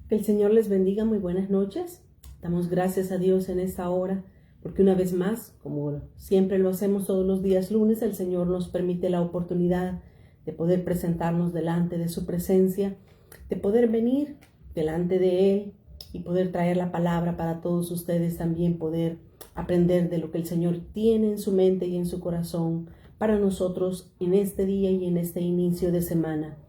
Que el Señor les bendiga, muy buenas noches. Damos gracias a Dios en esta hora, porque una vez más, como siempre lo hacemos todos los días lunes, el Señor nos permite la oportunidad de poder presentarnos delante de su presencia, de poder venir delante de Él y poder traer la palabra para todos ustedes, también poder aprender de lo que el Señor tiene en su mente y en su corazón para nosotros en este día y en este inicio de semana.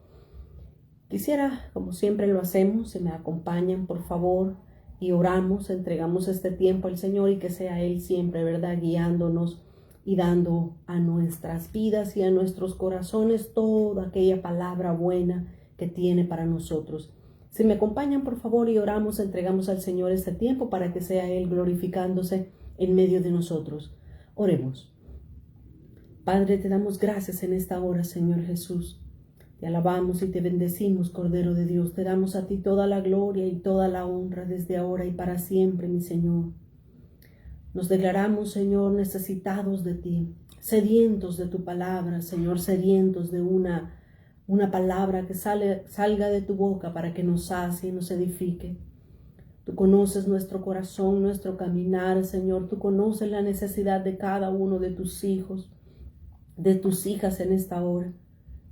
Quisiera, como siempre lo hacemos, si me acompañan por favor y oramos, entregamos este tiempo al Señor y que sea Él siempre, ¿verdad?, guiándonos y dando a nuestras vidas y a nuestros corazones toda aquella palabra buena que tiene para nosotros. Si me acompañan por favor y oramos, entregamos al Señor este tiempo para que sea Él glorificándose en medio de nosotros. Oremos. Padre, te damos gracias en esta hora, Señor Jesús. Te alabamos y te bendecimos, Cordero de Dios. Te damos a ti toda la gloria y toda la honra desde ahora y para siempre, mi Señor. Nos declaramos, Señor, necesitados de ti, sedientos de tu palabra, Señor, sedientos de una palabra que salga de tu boca para que nos sacie y nos edifique. Tú conoces nuestro corazón, nuestro caminar, Señor. Tú conoces la necesidad de cada uno de tus hijos, de tus hijas en esta hora.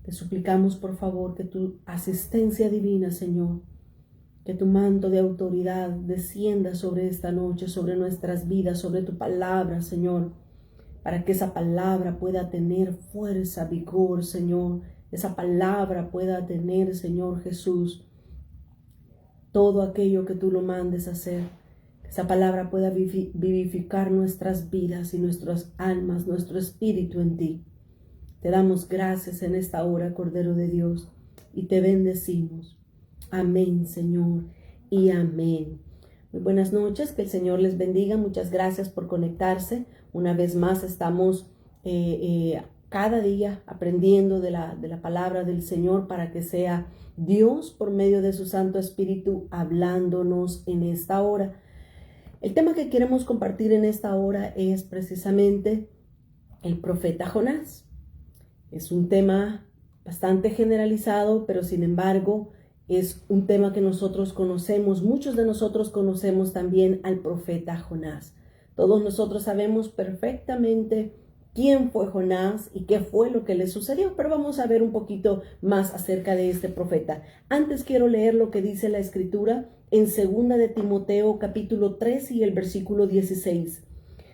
Te suplicamos, por favor, que tu asistencia divina, Señor, que tu manto de autoridad descienda sobre esta noche, sobre nuestras vidas, sobre tu palabra, Señor, para que esa palabra pueda tener fuerza, vigor, Señor. Esa palabra pueda tener, Señor Jesús, todo aquello que tú lo mandes a hacer. Que esa palabra pueda vivificar nuestras vidas y nuestras almas, nuestro espíritu en ti. Te damos gracias en esta hora, Cordero de Dios, y te bendecimos. Amén, Señor, y amén. Muy buenas noches, que el Señor les bendiga. Muchas gracias por conectarse. Una vez más estamos cada día aprendiendo de la palabra del Señor para que sea Dios por medio de su Santo Espíritu hablándonos en esta hora. El tema que queremos compartir en esta hora es precisamente el profeta Jonás. Es un tema bastante generalizado, pero sin embargo es un tema que nosotros conocemos. Muchos de nosotros conocemos también al profeta Jonás. Todos nosotros sabemos perfectamente quién fue Jonás y qué fue lo que le sucedió, pero vamos a ver un poquito más acerca de este profeta. Antes quiero leer lo que dice la Escritura en 2 de Timoteo capítulo 3 y el versículo 16.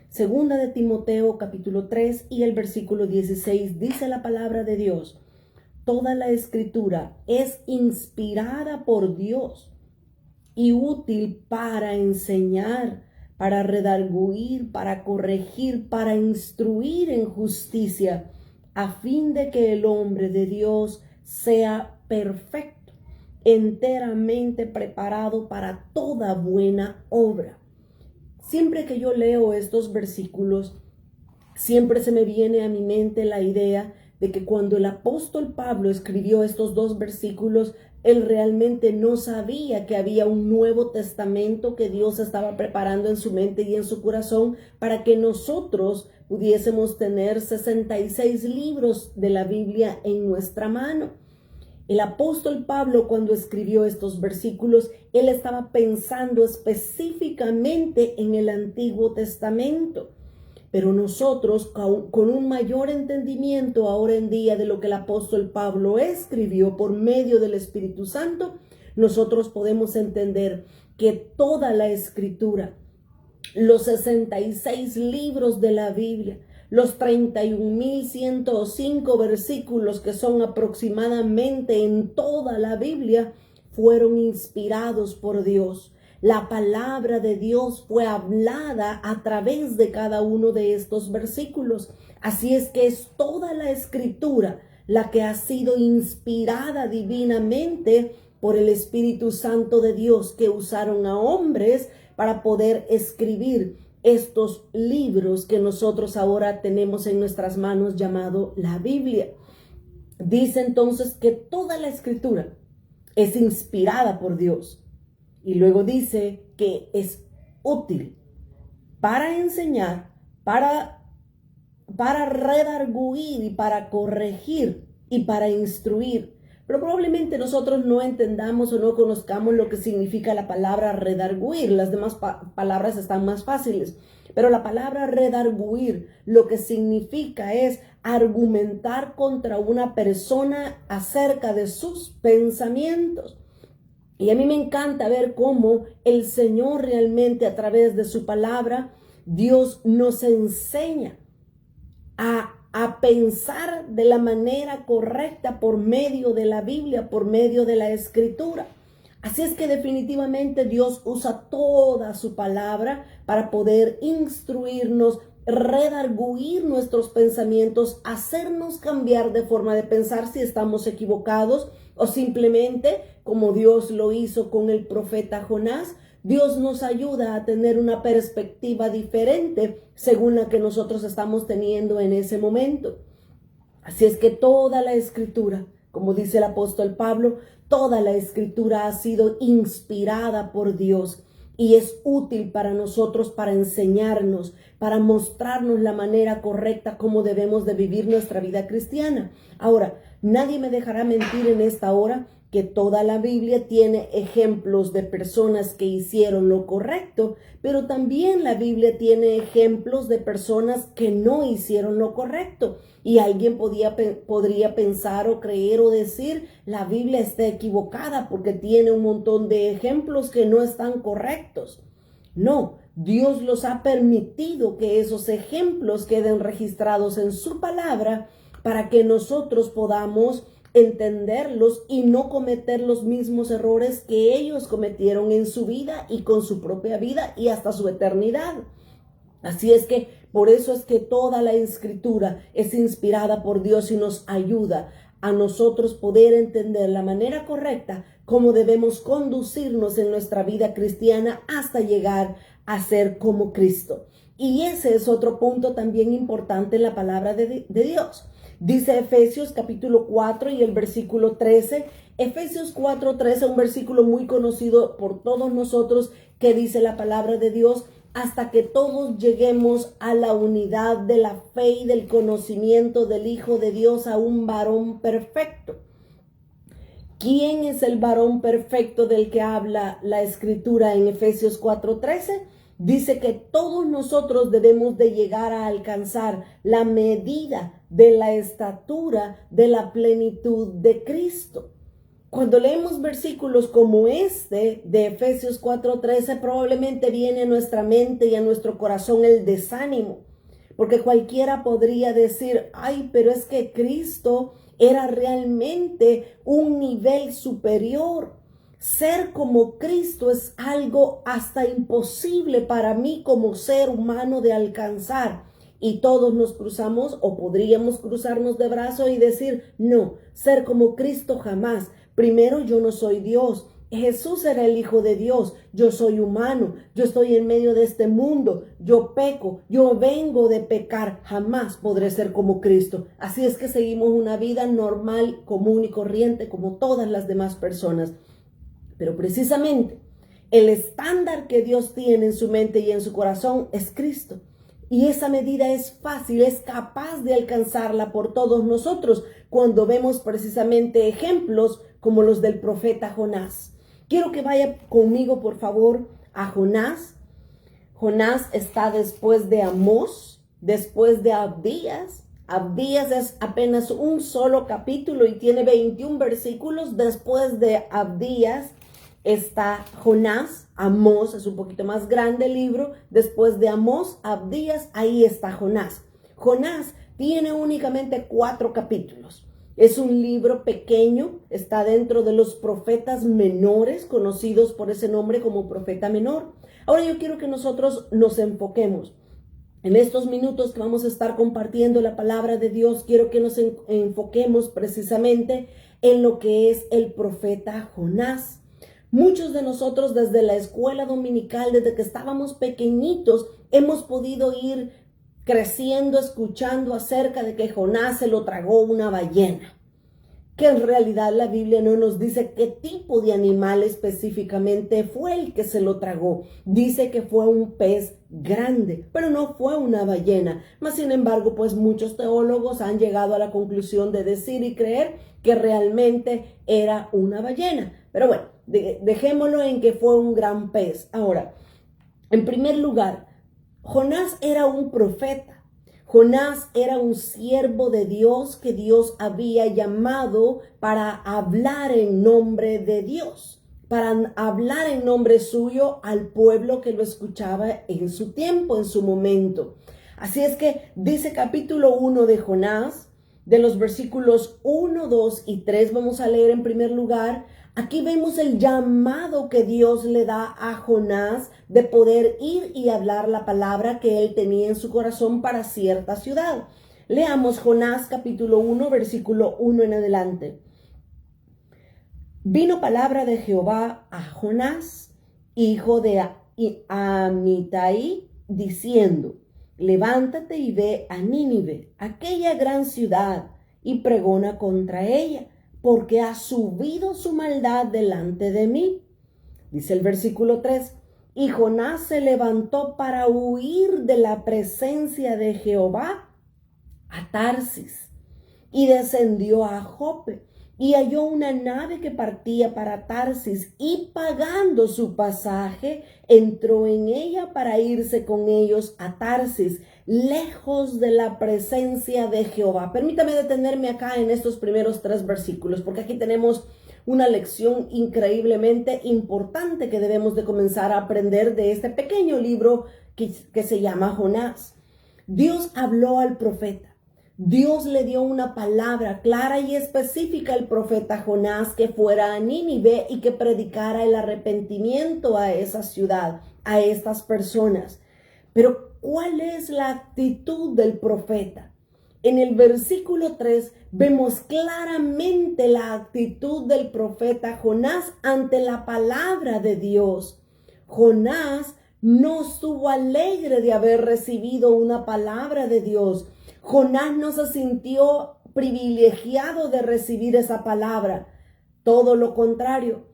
Segunda de Timoteo capítulo 3 y el versículo 16 dice la palabra de Dios: toda la escritura es inspirada por Dios y útil para enseñar, para redarguir, para corregir, para instruir en justicia, a fin de que el hombre de Dios sea perfecto, enteramente preparado para toda buena obra. Siempre que yo leo estos versículos, siempre se me viene a mi mente la idea de que cuando el apóstol Pablo escribió estos dos versículos, él realmente no sabía que había un Nuevo Testamento que Dios estaba preparando en su mente y en su corazón para que nosotros pudiésemos tener 66 libros de la Biblia en nuestra mano. El apóstol Pablo, cuando escribió estos versículos, él estaba pensando específicamente en el Antiguo Testamento. Pero nosotros, con un mayor entendimiento ahora en día de lo que el apóstol Pablo escribió por medio del Espíritu Santo, nosotros podemos entender que toda la Escritura, los 66 libros de la Biblia, los 31.105 versículos que son aproximadamente en toda la Biblia, fueron inspirados por Dios. La palabra de Dios fue hablada a través de cada uno de estos versículos. Así es que es toda la Escritura la que ha sido inspirada divinamente por el Espíritu Santo de Dios, que usaron a hombres para poder escribir estos libros que nosotros ahora tenemos en nuestras manos, llamado la Biblia. Dice entonces que toda la Escritura es inspirada por Dios. Y luego dice que es útil para enseñar, para redarguir y para corregir y para instruir, Pero probablemente nosotros no entendamos o no conozcamos lo que significa la palabra redarguir. Las demás palabras están más fáciles. Pero la palabra redarguir lo que significa es argumentar contra una persona acerca de sus pensamientos. Y a mí me encanta ver cómo el Señor realmente a través de su palabra, Dios nos enseña a pensar de la manera correcta por medio de la Biblia, por medio de la Escritura. Así es que definitivamente Dios usa toda su palabra para poder instruirnos, redarguir nuestros pensamientos, hacernos cambiar de forma de pensar si estamos equivocados o simplemente, como Dios lo hizo con el profeta Jonás, Dios nos ayuda a tener una perspectiva diferente según la que nosotros estamos teniendo en ese momento. Así es que toda la Escritura, como dice el apóstol Pablo, toda la Escritura ha sido inspirada por Dios y es útil para nosotros para enseñarnos, para mostrarnos la manera correcta como debemos de vivir nuestra vida cristiana. Ahora, nadie me dejará mentir en esta hora que toda la Biblia tiene ejemplos de personas que hicieron lo correcto, pero también la Biblia tiene ejemplos de personas que no hicieron lo correcto. Y alguien podría pensar o creer o decir, la Biblia está equivocada porque tiene un montón de ejemplos que no están correctos. No, Dios los ha permitido que esos ejemplos queden registrados en su palabra para que nosotros podamos entenderlos y no cometer los mismos errores que ellos cometieron en su vida y con su propia vida y hasta su eternidad. Así es que por eso es que toda la Escritura es inspirada por Dios y nos ayuda a nosotros poder entender la manera correcta cómo debemos conducirnos en nuestra vida cristiana hasta llegar a ser como Cristo. Y ese es otro punto también importante en la palabra de Dios. Dice Efesios capítulo 4 y el versículo 13. Efesios 4:13, un versículo muy conocido por todos nosotros, que dice la palabra de Dios: hasta que todos lleguemos a la unidad de la fe y del conocimiento del Hijo de Dios, a un varón perfecto. ¿Quién es el varón perfecto del que habla la Escritura en Efesios 4:13? Dice que todos nosotros debemos de llegar a alcanzar la medida de la estatura de la plenitud de Cristo. Cuando leemos versículos como este de Efesios 4:13, probablemente viene a nuestra mente y a nuestro corazón el desánimo, porque cualquiera podría decir, ay, pero es que Cristo era realmente un nivel superior. Ser como Cristo es algo hasta imposible para mí como ser humano de alcanzar. Y todos nos cruzamos o podríamos cruzarnos de brazo y decir, no, ser como Cristo jamás. Primero, yo no soy Dios. Jesús era el Hijo de Dios. Yo soy humano. Yo estoy en medio de este mundo. Yo peco. Yo vengo de pecar. Jamás podré ser como Cristo. Así es que seguimos una vida normal, común y corriente como todas las demás personas. Pero precisamente el estándar que Dios tiene en su mente y en su corazón es Cristo. Y esa medida es fácil, es capaz de alcanzarla por todos nosotros cuando vemos precisamente ejemplos como los del profeta Jonás. Quiero que vaya conmigo, por favor, a Jonás. Jonás está después de Amós, después de Abdías. Abdías es apenas un solo capítulo y tiene 21 versículos. Después de Abdías está Jonás. Amós es un poquito más grande el libro. Después de Amós, Abdías, ahí está Jonás. Jonás tiene únicamente 4 capítulos. Es un libro pequeño, está dentro de los profetas menores, conocidos por ese nombre como profeta menor. Ahora yo quiero que nosotros nos enfoquemos. En estos minutos que vamos a estar compartiendo la palabra de Dios, quiero que nos enfoquemos precisamente en lo que es el profeta Jonás. Muchos de nosotros desde la escuela dominical, desde que estábamos pequeñitos, hemos podido ir creciendo, escuchando acerca de que Jonás se lo tragó una ballena. que en realidad la Biblia no nos dice qué tipo de animal específicamente fue el que se lo tragó. Dice que fue un pez grande, pero no fue una ballena. Mas, sin embargo, pues muchos teólogos han llegado a la conclusión de decir y creer que realmente era una ballena. Pero bueno, dejémoslo en que fue un gran pez. Ahora, en primer lugar, Jonás era un profeta. Jonás era un siervo de Dios que Dios había llamado para hablar en nombre de Dios, para hablar en nombre suyo al pueblo que lo escuchaba en su tiempo, en su momento. Así es que dice capítulo 1 de Jonás, de los versículos 1, 2 y 3, vamos a leer en primer lugar. Aquí vemos el llamado que Dios le da a Jonás de poder ir y hablar la palabra que él tenía en su corazón para cierta ciudad. Leamos Jonás capítulo 1, versículo 1 en adelante. Vino palabra de Jehová a Jonás, hijo de Amitai, diciendo: levántate y ve a Nínive, aquella gran ciudad, y pregona contra ella, porque ha subido su maldad delante de mí. Dice el versículo 3, y Jonás se levantó para huir de la presencia de Jehová a Tarsis, y descendió a Jope, y halló una nave que partía para Tarsis, y pagando su pasaje, entró en ella para irse con ellos a Tarsis, lejos de la presencia de Jehová. Permítame detenerme acá en estos primeros 3 versículos, porque aquí tenemos una lección increíblemente importante que debemos de comenzar a aprender de este pequeño libro que se llama Jonás. Dios habló al profeta. Dios le dio una palabra clara y específica al profeta Jonás que fuera a Nínive y que predicara el arrepentimiento a esa ciudad, a estas personas. Pero, ¿cuál es la actitud del profeta? En el versículo 3 vemos claramente la actitud del profeta Jonás ante la palabra de Dios. Jonás no estuvo alegre de haber recibido una palabra de Dios. Jonás no se sintió privilegiado de recibir esa palabra. Todo lo contrario.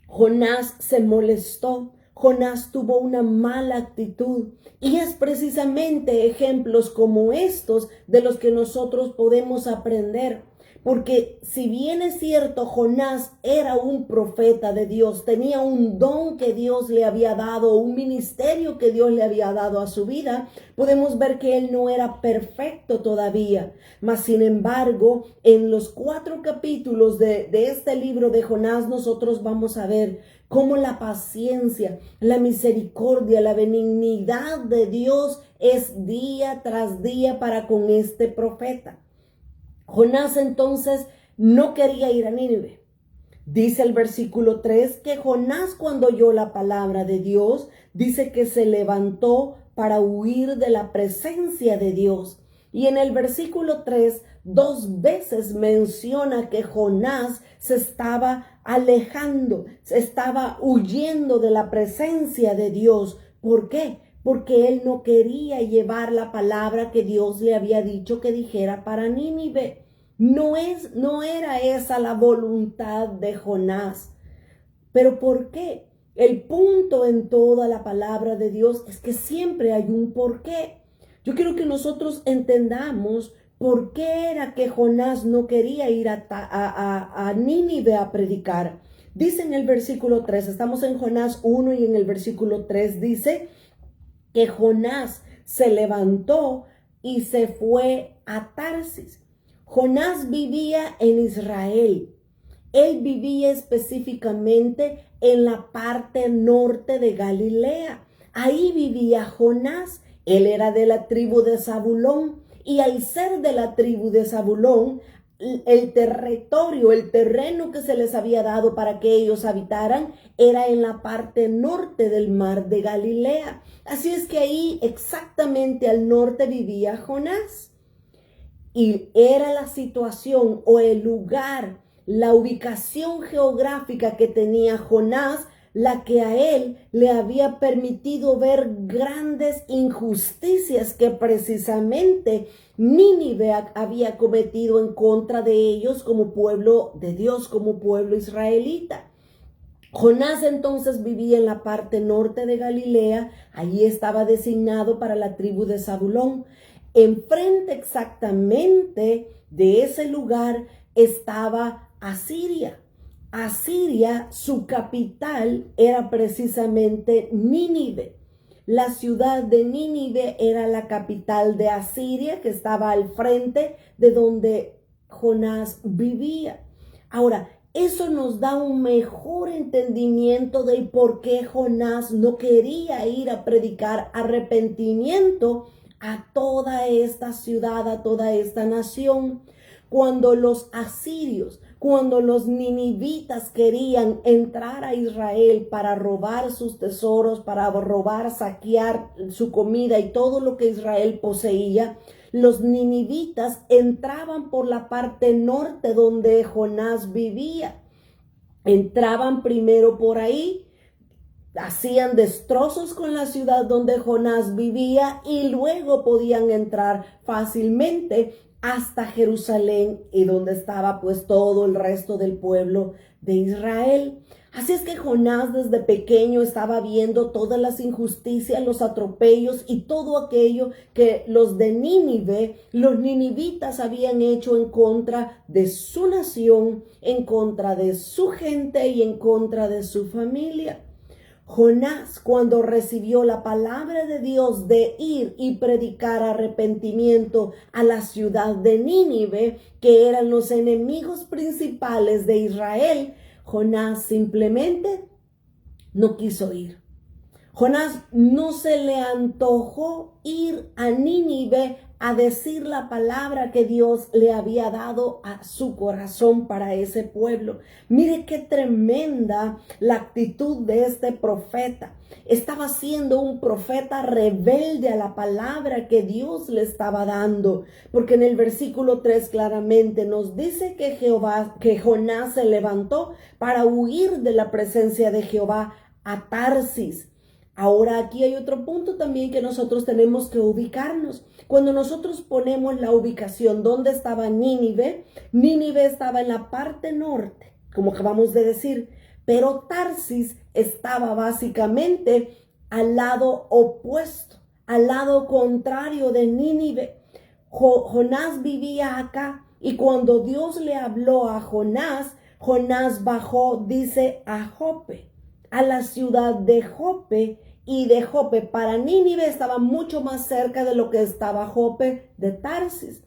Jonás se molestó. Jonás tuvo una mala actitud. Y es precisamente ejemplos como estos de los que nosotros podemos aprender. Porque si bien es cierto, Jonás era un profeta de Dios, tenía un don que Dios le había dado, un ministerio que Dios le había dado a su vida, podemos ver que él no era perfecto todavía. Mas, sin embargo, en los 4 capítulos de este libro de Jonás, nosotros vamos a ver cómo la paciencia, la misericordia, la benignidad de Dios es día tras día para con este profeta. Jonás entonces no quería ir a Nínive. Dice el versículo 3 que Jonás, cuando oyó la palabra de Dios, dice que se levantó para huir de la presencia de Dios. Y en el versículo 3, 2 veces menciona que Jonás se estaba alejando, se estaba huyendo de la presencia de Dios. ¿Por qué? Porque él no quería llevar la palabra que Dios le había dicho que dijera para Nínive. No era esa la voluntad de Jonás. ¿Pero por qué? El punto en toda la palabra de Dios es que siempre hay un por qué. Yo quiero que nosotros entendamos por qué era que Jonás no quería ir a Nínive a predicar. Dice en el versículo 3, estamos en Jonás 1 y en el versículo 3 dice que Jonás se levantó y se fue a Tarsis. Jonás vivía en Israel. Él vivía específicamente en la parte norte de Galilea. Ahí vivía Jonás. Él era de la tribu de Zabulón. Y al ser de la tribu de Zabulón, el territorio, el terreno que se les había dado para que ellos habitaran era en la parte norte del mar de Galilea. Así es que ahí exactamente al norte vivía Jonás. Y era la situación o el lugar, la ubicación geográfica que tenía Jonás la que a él le había permitido ver grandes injusticias que precisamente Nínive había cometido en contra de ellos como pueblo de Dios, como pueblo israelita. Jonás entonces vivía en la parte norte de Galilea, allí estaba designado para la tribu de Zabulón. Enfrente exactamente de ese lugar estaba Asiria. Asiria, su capital era precisamente Nínive. La ciudad de Nínive era la capital de Asiria, que estaba al frente de donde Jonás vivía. Ahora, eso nos da un mejor entendimiento de por qué Jonás no quería ir a predicar arrepentimiento a toda esta ciudad, a toda esta nación. Cuando los asirios, cuando los ninivitas querían entrar a Israel para robar sus tesoros, para robar, saquear su comida y todo lo que Israel poseía, los ninivitas entraban por la parte norte donde Jonás vivía. Entraban primero por ahí, hacían destrozos con la ciudad donde Jonás vivía y luego podían entrar fácilmente hasta Jerusalén y donde estaba pues todo el resto del pueblo de Israel. Así es que Jonás desde pequeño estaba viendo todas las injusticias, los atropellos y todo aquello que los de Nínive, los ninivitas habían hecho en contra de su nación, en contra de su gente y en contra de su familia. Jonás, cuando recibió la palabra de Dios de ir y predicar arrepentimiento a la ciudad de Nínive, que eran los enemigos principales de Israel, Jonás simplemente no quiso ir. Jonás no se le antojó ir a Nínive a decir la palabra que Dios le había dado a su corazón para ese pueblo. Mire qué tremenda la actitud de este profeta. Estaba siendo un profeta rebelde a la palabra que Dios le estaba dando, porque en el versículo 3 claramente nos dice que Jonás se levantó para huir de la presencia de Jehová a Tarsis. Ahora aquí hay otro punto también que nosotros tenemos que ubicarnos. Cuando nosotros ponemos la ubicación donde estaba Nínive, Nínive estaba en la parte norte, como acabamos de decir, pero Tarsis estaba básicamente al lado opuesto, al lado contrario de Nínive. Jonás vivía acá y cuando Dios le habló a Jonás, Jonás bajó, dice, a Jope, a la ciudad de Jope. Y de Jope para Nínive estaba mucho más cerca de lo que estaba Jope de Tarsis.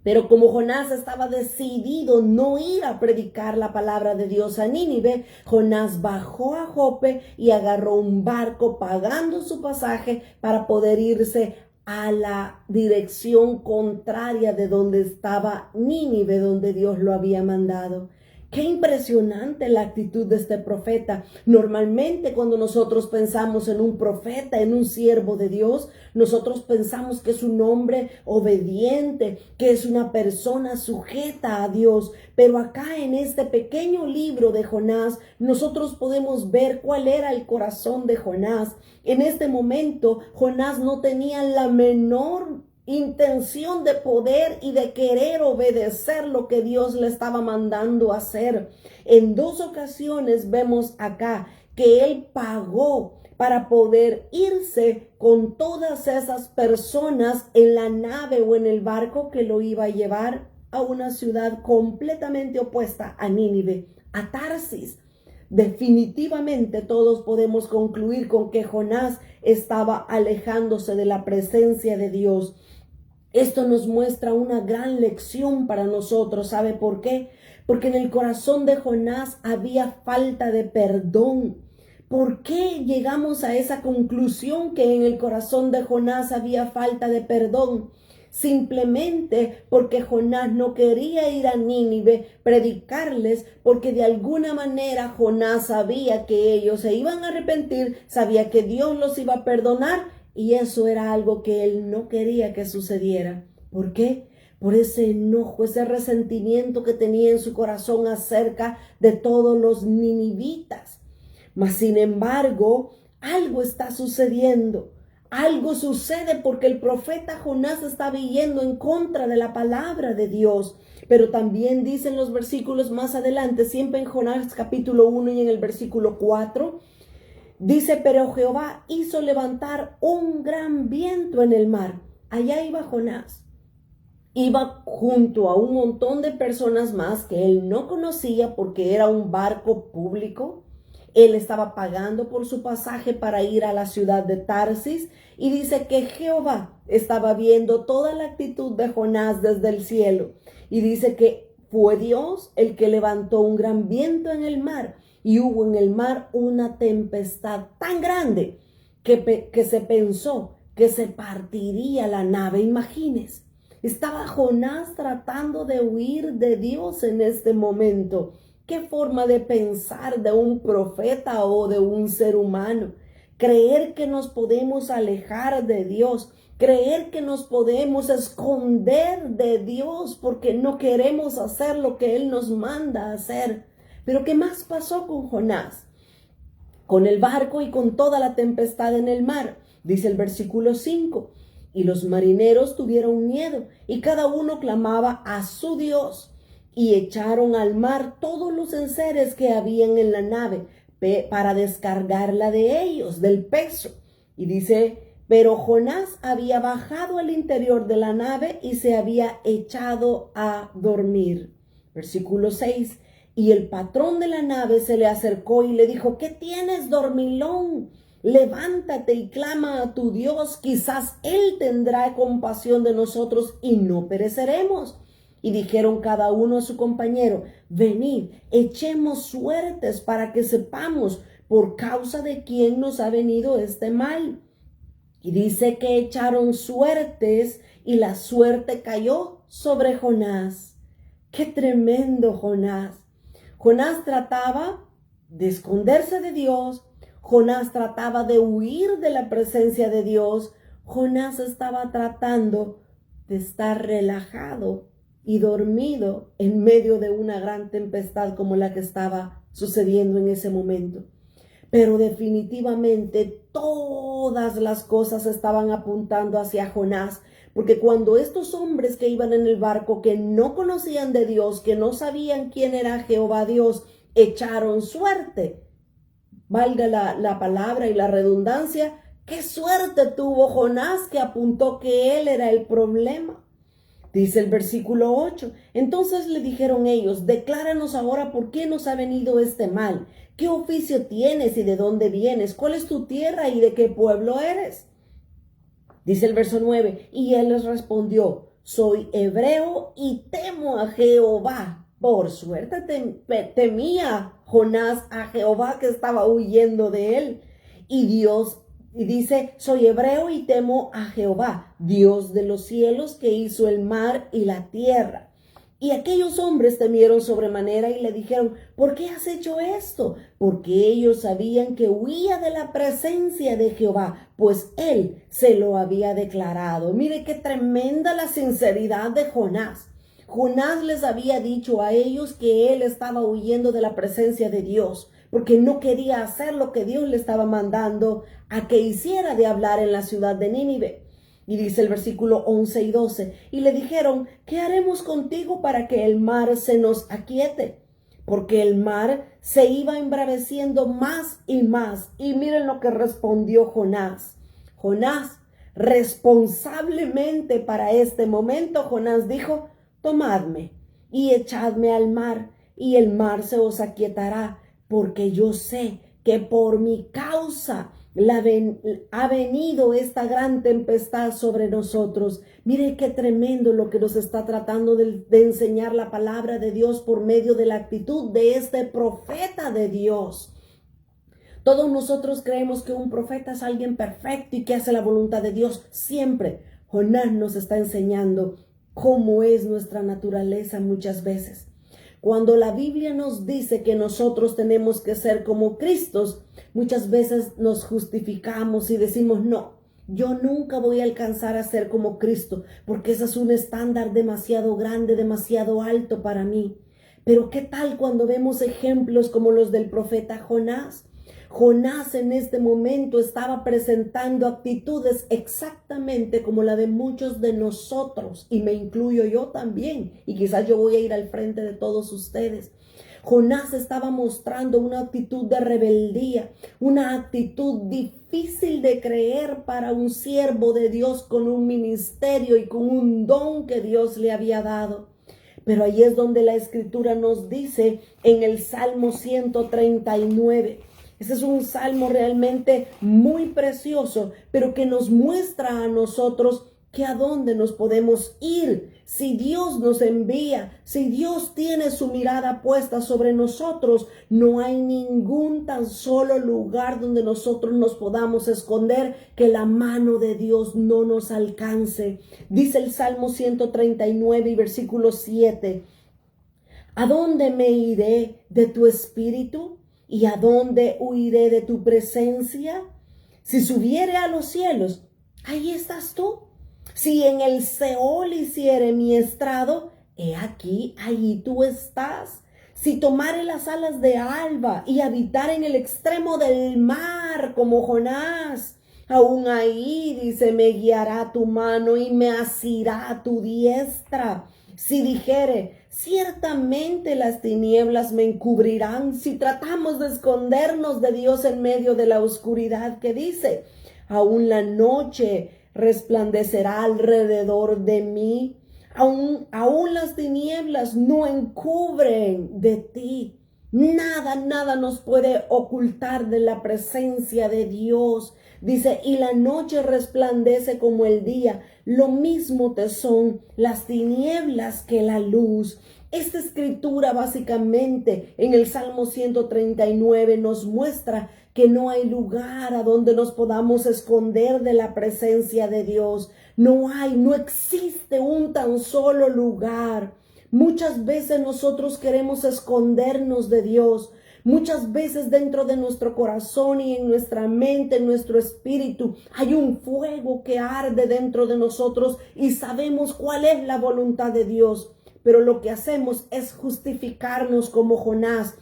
Pero como Jonás estaba decidido no ir a predicar la palabra de Dios a Nínive, Jonás bajó a Jope y agarró un barco pagando su pasaje para poder irse a la dirección contraria de donde estaba Nínive, donde Dios lo había mandado. Qué impresionante la actitud de este profeta. Normalmente cuando nosotros pensamos en un profeta, en un siervo de Dios, nosotros pensamos que es un hombre obediente, que es una persona sujeta a Dios. Pero acá en este pequeño libro de Jonás, nosotros podemos ver cuál era el corazón de Jonás. En este momento, Jonás no tenía la menor intención de poder y de querer obedecer lo que Dios le estaba mandando hacer. En 2 ocasiones vemos acá que él pagó para poder irse con todas esas personas en la nave o en el barco que lo iba a llevar a una ciudad completamente opuesta a Nínive, a Tarsis. Definitivamente todos podemos concluir con que Jonás estaba alejándose de la presencia de Dios. Esto nos muestra una gran lección para nosotros. ¿Sabe por qué? Porque en el corazón de Jonás había falta de perdón. ¿Por qué llegamos a esa conclusión que en el corazón de Jonás había falta de perdón? Simplemente porque Jonás no quería ir a Nínive, predicarles, porque de alguna manera Jonás sabía que ellos se iban a arrepentir, sabía que Dios los iba a perdonar. Y eso era algo que él no quería que sucediera. ¿Por qué? Por ese enojo, ese resentimiento que tenía en su corazón acerca de todos los ninivitas. Mas sin embargo, algo está sucediendo. Algo sucede porque el profeta Jonás estaba yendo en contra de la palabra de Dios. Pero también dicen los versículos más adelante, siempre en Jonás capítulo 1 y en el versículo 4, dice, pero Jehová hizo levantar un gran viento en el mar. Allá iba Jonás. Iba junto a un montón de personas más que él no conocía porque era un barco público. Él estaba pagando por su pasaje para ir a la ciudad de Tarsis, y dice que Jehová estaba viendo toda la actitud de Jonás desde el cielo, y dice que fue Dios el que levantó un gran viento en el mar, y hubo en el mar una tempestad tan grande que se pensó que se partiría la nave. Imagínense, estaba Jonás tratando de huir de Dios en este momento. ¿Qué forma de pensar de un profeta o de un ser humano? Creer que nos podemos alejar de Dios, creer que nos podemos esconder de Dios porque no queremos hacer lo que Él nos manda a hacer. Pero ¿qué más pasó con Jonás? Con el barco y con toda la tempestad en el mar. Dice el versículo 5, y los marineros tuvieron miedo y cada uno clamaba a su Dios. Y echaron al mar todos los enseres que habían en la nave para descargarla de ellos, del peso. Y dice, pero Jonás había bajado al interior de la nave y se había echado a dormir. Versículo 6, y el patrón de la nave se le acercó y le dijo, ¿qué tienes, dormilón? Levántate y clama a tu Dios, quizás Él tendrá compasión de nosotros y no pereceremos. Y dijeron cada uno a su compañero, venid, echemos suertes para que sepamos por causa de quién nos ha venido este mal. Y dice que echaron suertes y la suerte cayó sobre Jonás. ¡Qué tremendo Jonás! Jonás trataba de esconderse de Dios. Jonás trataba de huir de la presencia de Dios. Jonás estaba tratando de estar relajado y dormido en medio de una gran tempestad como la que estaba sucediendo en ese momento. Pero definitivamente todas las cosas estaban apuntando hacia Jonás, porque cuando estos hombres que iban en el barco, que no conocían de Dios, que no sabían quién era Jehová Dios, echaron suerte, valga la palabra y la redundancia, qué suerte tuvo Jonás que apuntó que él era el problema. Dice el versículo 8, entonces le dijeron ellos, decláranos ahora por qué nos ha venido este mal. ¿Qué oficio tienes y de dónde vienes? ¿Cuál es tu tierra y de qué pueblo eres? Dice el verso 9, y él les respondió, soy hebreo y temo a Jehová. Por suerte temía Jonás a Jehová que estaba huyendo de él. Y dice, soy hebreo y temo a Jehová, Dios de los cielos, que hizo el mar y la tierra. Y aquellos hombres temieron sobremanera y le dijeron, ¿por qué has hecho esto? Porque ellos sabían que huía de la presencia de Jehová, pues él se lo había declarado. Mire qué tremenda la sinceridad de Jonás. Jonás les había dicho a ellos que él estaba huyendo de la presencia de Dios, porque no quería hacer lo que Dios le estaba mandando a que hiciera, de hablar en la ciudad de Nínive. Y dice el versículo 11 y 12, y le dijeron, ¿qué haremos contigo para que el mar se nos aquiete? Porque el mar se iba embraveciendo más y más. Y miren lo que respondió Jonás. Jonás, responsablemente para este momento, Jonás dijo, tomadme y echadme al mar, y el mar se os aquietará, porque yo sé que por mi causa ha venido esta gran tempestad sobre nosotros. Mire qué tremendo lo que nos está tratando de enseñar la palabra de Dios por medio de la actitud de este profeta de Dios. Todos nosotros creemos que un profeta es alguien perfecto y que hace la voluntad de Dios siempre. Jonás nos está enseñando cómo es nuestra naturaleza muchas veces. Cuando la Biblia nos dice que nosotros tenemos que ser como Cristos, muchas veces nos justificamos y decimos, no, yo nunca voy a alcanzar a ser como Cristo, porque ese es un estándar demasiado grande, demasiado alto para mí. Pero ¿qué tal cuando vemos ejemplos como los del profeta Jonás? Jonás en este momento estaba presentando actitudes exactamente como la de muchos de nosotros, y me incluyo yo también, y quizás yo voy a ir al frente de todos ustedes. Jonás estaba mostrando una actitud de rebeldía, una actitud difícil de creer para un siervo de Dios con un ministerio y con un don que Dios le había dado. Pero ahí es donde la Escritura nos dice en el Salmo 139. Ese es un salmo realmente muy precioso, pero que nos muestra a nosotros que a dónde nos podemos ir si Dios nos envía, si Dios tiene su mirada puesta sobre nosotros. No hay ningún tan solo lugar donde nosotros nos podamos esconder que la mano de Dios no nos alcance. Dice el Salmo 139 y versículo 7. ¿A dónde me iré de tu espíritu? ¿Y a dónde huiré de tu presencia? Si subiere a los cielos, ahí estás tú. Si en el Seol hiciere mi estrado, he aquí, allí tú estás. Si tomare las alas de alba y habitar en el extremo del mar como Jonás, aún ahí, dice, me guiará tu mano y me asirá tu diestra. Si dijere, ciertamente las tinieblas me encubrirán. Si tratamos de escondernos de Dios en medio de la oscuridad, que dice, aún la noche resplandecerá alrededor de mí. Aún las tinieblas no encubren de ti. Nada nos puede ocultar de la presencia de Dios. Dice, y la noche resplandece como el día. Lo mismo te son las tinieblas que la luz. Esta escritura básicamente en el Salmo 139 nos muestra que no hay lugar a donde nos podamos esconder de la presencia de Dios. No existe un tan solo lugar. Muchas veces nosotros queremos escondernos de Dios. Muchas veces dentro de nuestro corazón y en nuestra mente, en nuestro espíritu, hay un fuego que arde dentro de nosotros y sabemos cuál es la voluntad de Dios. Pero lo que hacemos es justificarnos como Jonás.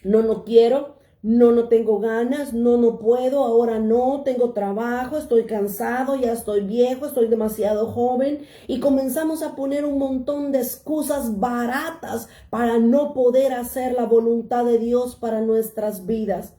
No quiero. No tengo ganas, no puedo, ahora no, tengo trabajo, estoy cansado, ya estoy viejo, estoy demasiado joven, y comenzamos a poner un montón de excusas baratas para no poder hacer la voluntad de Dios para nuestras vidas.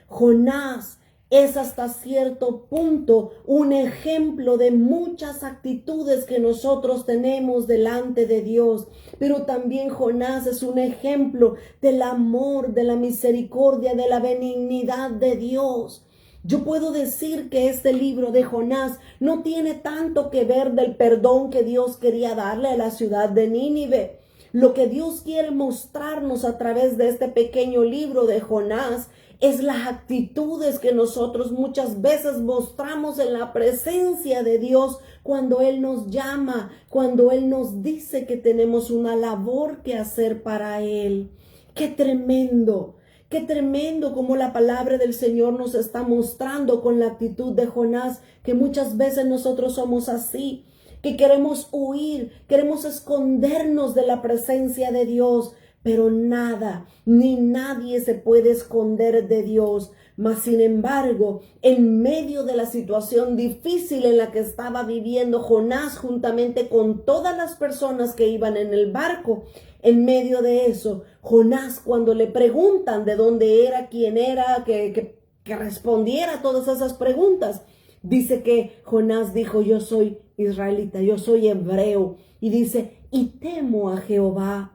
Jonás es hasta cierto punto un ejemplo de muchas actitudes que nosotros tenemos delante de Dios, pero también Jonás es un ejemplo del amor, de la misericordia, de la benignidad de Dios. Yo puedo decir que este libro de Jonás no tiene tanto que ver del perdón que Dios quería darle a la ciudad de Nínive. Lo que Dios quiere mostrarnos a través de este pequeño libro de Jonás es las actitudes que nosotros muchas veces mostramos en la presencia de Dios cuando Él nos llama, cuando Él nos dice que tenemos una labor que hacer para Él. ¡Qué tremendo! ¡Qué tremendo como la palabra del Señor nos está mostrando con la actitud de Jonás, que muchas veces nosotros somos así, que queremos huir, queremos escondernos de la presencia de Dios, pero nada ni nadie se puede esconder de Dios. Mas sin embargo, en medio de la situación difícil en la que estaba viviendo Jonás juntamente con todas las personas que iban en el barco, en medio de eso, Jonás, cuando le preguntan de dónde era, quién era, que respondiera a todas esas preguntas, dice que Jonás dijo, yo soy israelita, yo soy hebreo, y dice, y temo a Jehová.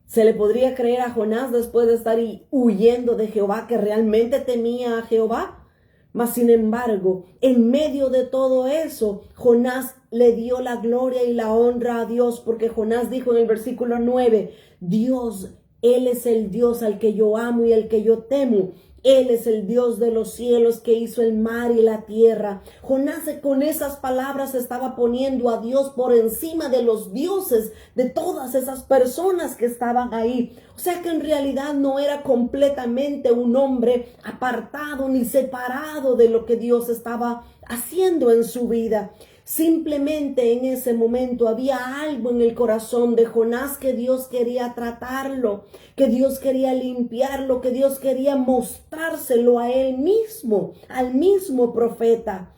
¿Se le podría creer a Jonás después de estar huyendo de Jehová que realmente temía a Jehová? Mas sin embargo, en medio de todo eso, Jonás le dio la gloria y la honra a Dios, porque Jonás dijo en el versículo 9, Dios, Él es el Dios al que yo amo y al que yo temo. Él es el Dios de los cielos que hizo el mar y la tierra. Jonás con esas palabras estaba poniendo a Dios por encima de los dioses de todas esas personas que estaban ahí. O sea que en realidad no era completamente un hombre apartado ni separado de lo que Dios estaba haciendo en su vida. Simplemente en ese momento había algo en el corazón de Jonás que Dios quería tratarlo, que Dios quería limpiarlo, que Dios quería mostrárselo a él mismo, al mismo profeta.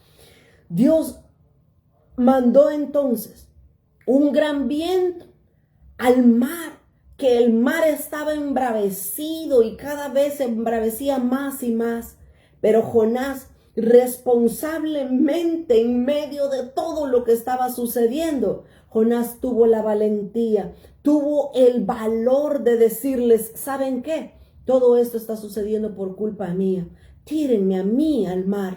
Dios mandó entonces un gran viento al mar, que el mar estaba embravecido y cada vez se embravecía más y más. Pero Jonás, responsablemente en medio de todo lo que estaba sucediendo, Jonás tuvo la valentía, tuvo el valor de decirles, ¿saben qué? Todo esto está sucediendo por culpa mía. Tírenme a mí al mar.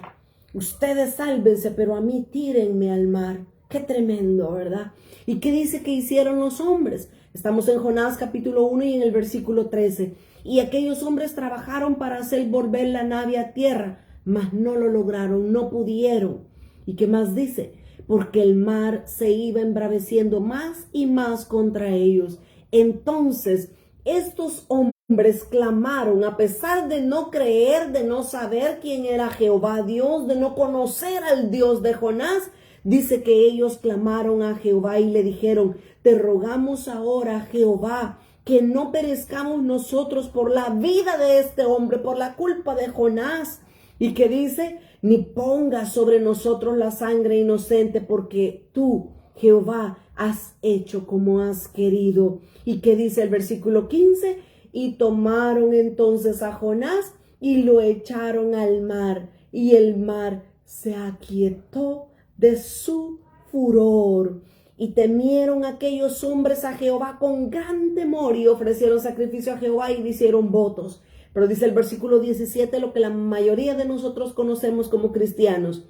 Ustedes sálvense, pero a mí tírenme al mar. Qué tremendo, ¿verdad? ¿Y qué dice que hicieron los hombres? Estamos en Jonás capítulo 1 y en el versículo 13. Y aquellos hombres trabajaron para hacer volver la nave a tierra, mas no lo lograron, no pudieron. ¿Y qué más dice? Porque el mar se iba embraveciendo más y más contra ellos. Entonces, estos hombres clamaron, a pesar de no creer, de no saber quién era Jehová Dios, de no conocer al Dios de Jonás. Dice que ellos clamaron a Jehová y le dijeron, te rogamos ahora, Jehová, que no perezcamos nosotros por la vida de este hombre, por la culpa de Jonás. Y que dice, ni pongas sobre nosotros la sangre inocente, porque tú, Jehová, has hecho como has querido. Y que dice el versículo 15, y tomaron entonces a Jonás y lo echaron al mar, y el mar se aquietó de su furor. Y temieron aquellos hombres a Jehová con gran temor y ofrecieron sacrificio a Jehová y le hicieron votos. Pero dice el versículo 17 lo que la mayoría de nosotros conocemos como cristianos.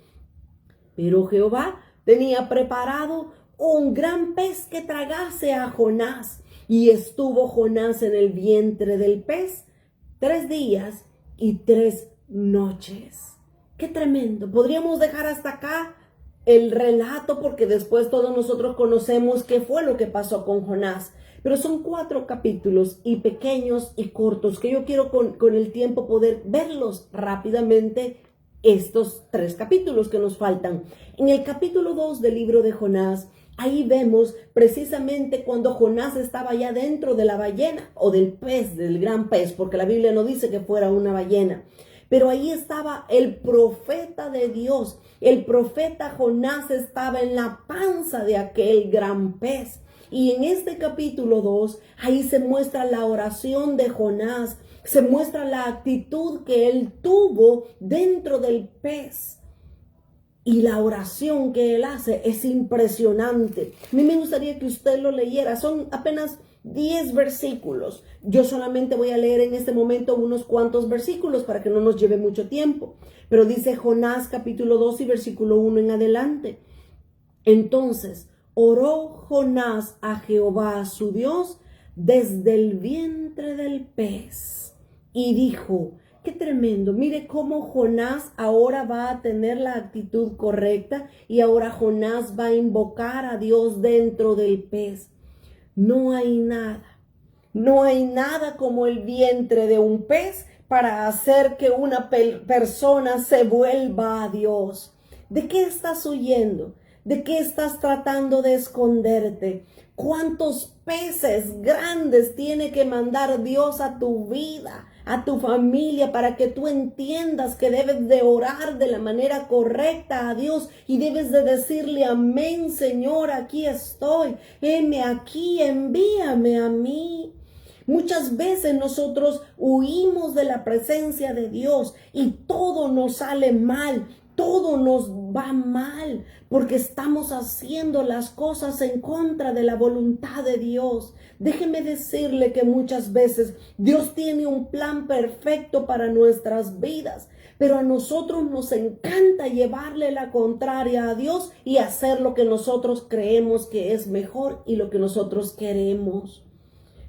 Pero Jehová tenía preparado un gran pez que tragase a Jonás. Y estuvo Jonás en el vientre del pez 3 días y 3 noches. ¡Qué tremendo! Podríamos dejar hasta acá el relato porque después todos nosotros conocemos qué fue lo que pasó con Jonás. Pero son 4 capítulos y pequeños y cortos que yo quiero con el tiempo poder verlos rápidamente, estos 3 capítulos que nos faltan. En el capítulo 2 del libro de Jonás, ahí vemos precisamente cuando Jonás estaba ya dentro de la ballena o del pez, del gran pez, porque la Biblia no dice que fuera una ballena. Pero ahí estaba el profeta de Dios. El profeta Jonás estaba en la panza de aquel gran pez. Y en este capítulo 2, ahí se muestra la oración de Jonás. Se muestra la actitud que él tuvo dentro del pez. Y la oración que él hace es impresionante. A mí me gustaría que usted lo leyera. Son apenas 10 versículos. Yo solamente voy a leer en este momento unos cuantos versículos para que no nos lleve mucho tiempo. Pero dice Jonás capítulo 2 y versículo 1 en adelante. Entonces oró Jonás a Jehová su Dios desde el vientre del pez y dijo, qué tremendo, mire cómo Jonás ahora va a tener la actitud correcta y ahora Jonás va a invocar a Dios dentro del pez. No hay nada como el vientre de un pez para hacer que una persona se vuelva a Dios. ¿De qué estás huyendo? ¿De qué estás tratando de esconderte? ¿Cuántos peces grandes tiene que mandar Dios a tu vida, a tu familia, para que tú entiendas que debes de orar de la manera correcta a Dios y debes de decirle, amén, Señor, aquí estoy, heme aquí, envíame a mí? Muchas veces nosotros huimos de la presencia de Dios y todo nos sale mal. Todo nos va mal porque estamos haciendo las cosas en contra de la voluntad de Dios. Déjeme decirle que muchas veces Dios tiene un plan perfecto para nuestras vidas, pero a nosotros nos encanta llevarle la contraria a Dios y hacer lo que nosotros creemos que es mejor y lo que nosotros queremos.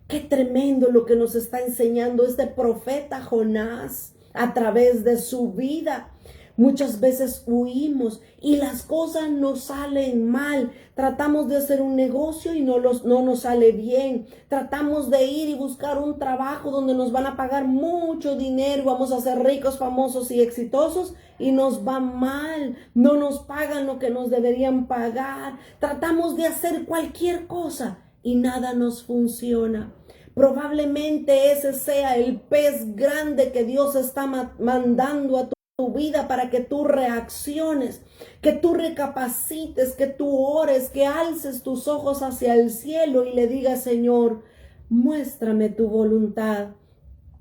Qué tremendo lo que nos está enseñando este profeta Jonás a través de su vida. Muchas veces huimos y las cosas nos salen mal. Tratamos de hacer un negocio y no nos sale bien. Tratamos de ir y buscar un trabajo donde nos van a pagar mucho dinero. Vamos a ser ricos, famosos y exitosos y nos va mal. No nos pagan lo que nos deberían pagar. Tratamos de hacer cualquier cosa y nada nos funciona. Probablemente ese sea el pez grande que Dios está mandando a tu vida para que tú reacciones, que tú recapacites, que tú ores, que alces tus ojos hacia el cielo y le digas: Señor, muéstrame tu voluntad.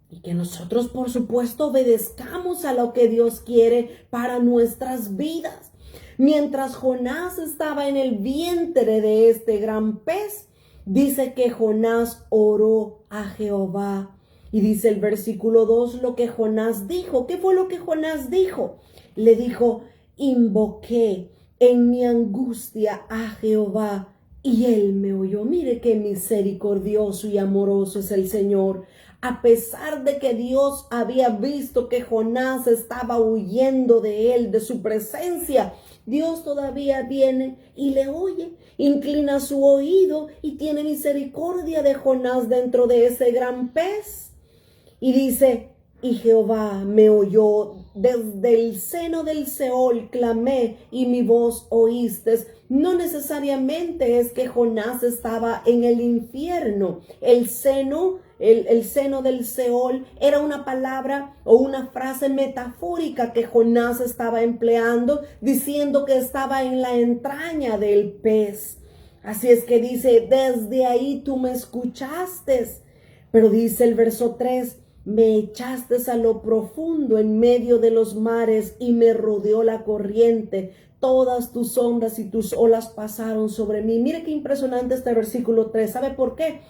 Y que nosotros, por supuesto, obedezcamos a lo que Dios quiere para nuestras vidas. Mientras Jonás estaba en el vientre de este gran pez, dice que Jonás oró a Jehová. Y dice el versículo 2 lo que Jonás dijo. ¿Qué fue lo que Jonás dijo? Le dijo: invoqué en mi angustia a Jehová y él me oyó. Mire qué misericordioso y amoroso es el Señor. A pesar de que Dios había visto que Jonás estaba huyendo de él, de su presencia, Dios todavía viene y le oye, inclina su oído y tiene misericordia de Jonás dentro de ese gran pez. Y dice: y Jehová me oyó, desde el seno del Seol clamé y mi voz oíste. No necesariamente es que Jonás estaba en el infierno. El seno del Seol era una palabra o una frase metafórica que Jonás estaba empleando, diciendo que estaba en la entraña del pez. Así es que dice: desde ahí tú me escuchaste. Pero dice el verso 3: me echaste a lo profundo en medio de los mares y me rodeó la corriente. Todas tus ondas y tus olas pasaron sobre mí. Mire qué impresionante este versículo 3. ¿Sabe por qué?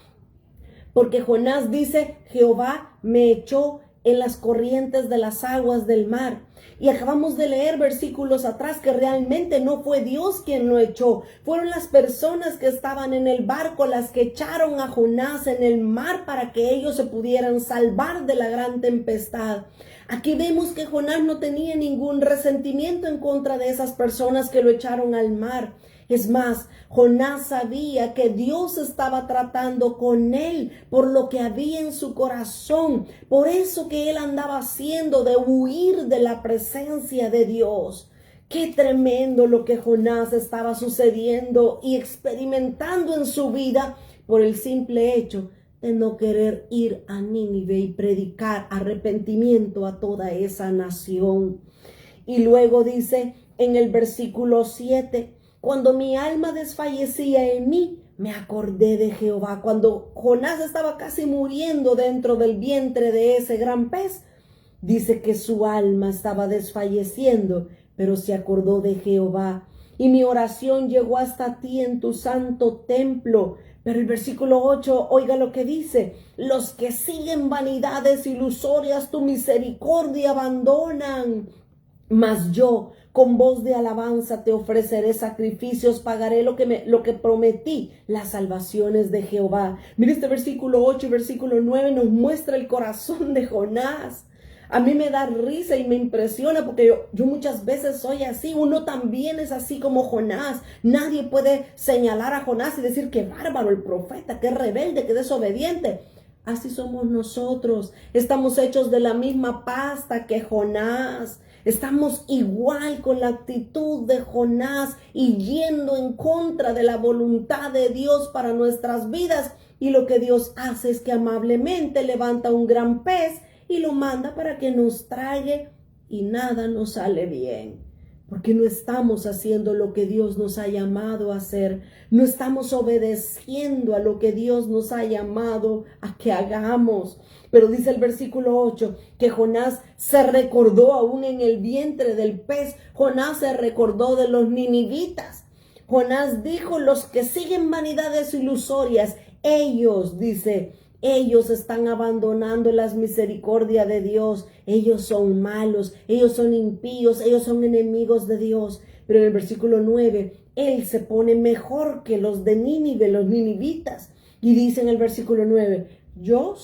Porque Jonás dice: Jehová me echó en las corrientes de las aguas del mar. Y acabamos de leer versículos atrás que realmente no fue Dios quien lo echó. Fueron las personas que estaban en el barco las que echaron a Jonás en el mar para que ellos se pudieran salvar de la gran tempestad. Aquí vemos que Jonás no tenía ningún resentimiento en contra de esas personas que lo echaron al mar. Es más, Jonás sabía que Dios estaba tratando con él por lo que había en su corazón. Por eso que él andaba haciendo de huir de la presencia de Dios. Qué tremendo lo que Jonás estaba sucediendo y experimentando en su vida por el simple hecho de no querer ir a Nínive y predicar arrepentimiento a toda esa nación. Y luego dice en el versículo 7: cuando mi alma desfallecía en mí, me acordé de Jehová. Cuando Jonás estaba casi muriendo dentro del vientre de ese gran pez, dice que su alma estaba desfalleciendo, pero se acordó de Jehová. Y mi oración llegó hasta ti en tu santo templo. Pero el versículo 8, oiga lo que dice: los que siguen vanidades ilusorias tu misericordia abandonan. Mas yo con voz de alabanza te ofreceré sacrificios, pagaré lo que prometí, las salvaciones de Jehová. Mira, este versículo 8 y versículo 9 nos muestra el corazón de Jonás. A mí me da risa y me impresiona porque yo muchas veces soy así. Uno también es así como Jonás. Nadie puede señalar a Jonás y decir: qué bárbaro el profeta, qué rebelde, qué desobediente. Así somos nosotros. Estamos hechos de la misma pasta que Jonás. Estamos igual con la actitud de Jonás y yendo en contra de la voluntad de Dios para nuestras vidas. Y lo que Dios hace es que amablemente levanta un gran pez y lo manda para que nos trague y nada nos sale bien. Porque no estamos haciendo lo que Dios nos ha llamado a hacer. No estamos obedeciendo a lo que Dios nos ha llamado a que hagamos. Pero dice el versículo 8 que Jonás se recordó aún en el vientre del pez. Jonás se recordó de los ninivitas. Jonás dijo: los que siguen vanidades ilusorias, ellos, dice, ellos están abandonando las misericordias de Dios. Ellos son malos, ellos son impíos, ellos son enemigos de Dios. Pero en el versículo 9, él se pone mejor que los de Nínive, los ninivitas. Y dice en el versículo 9, yo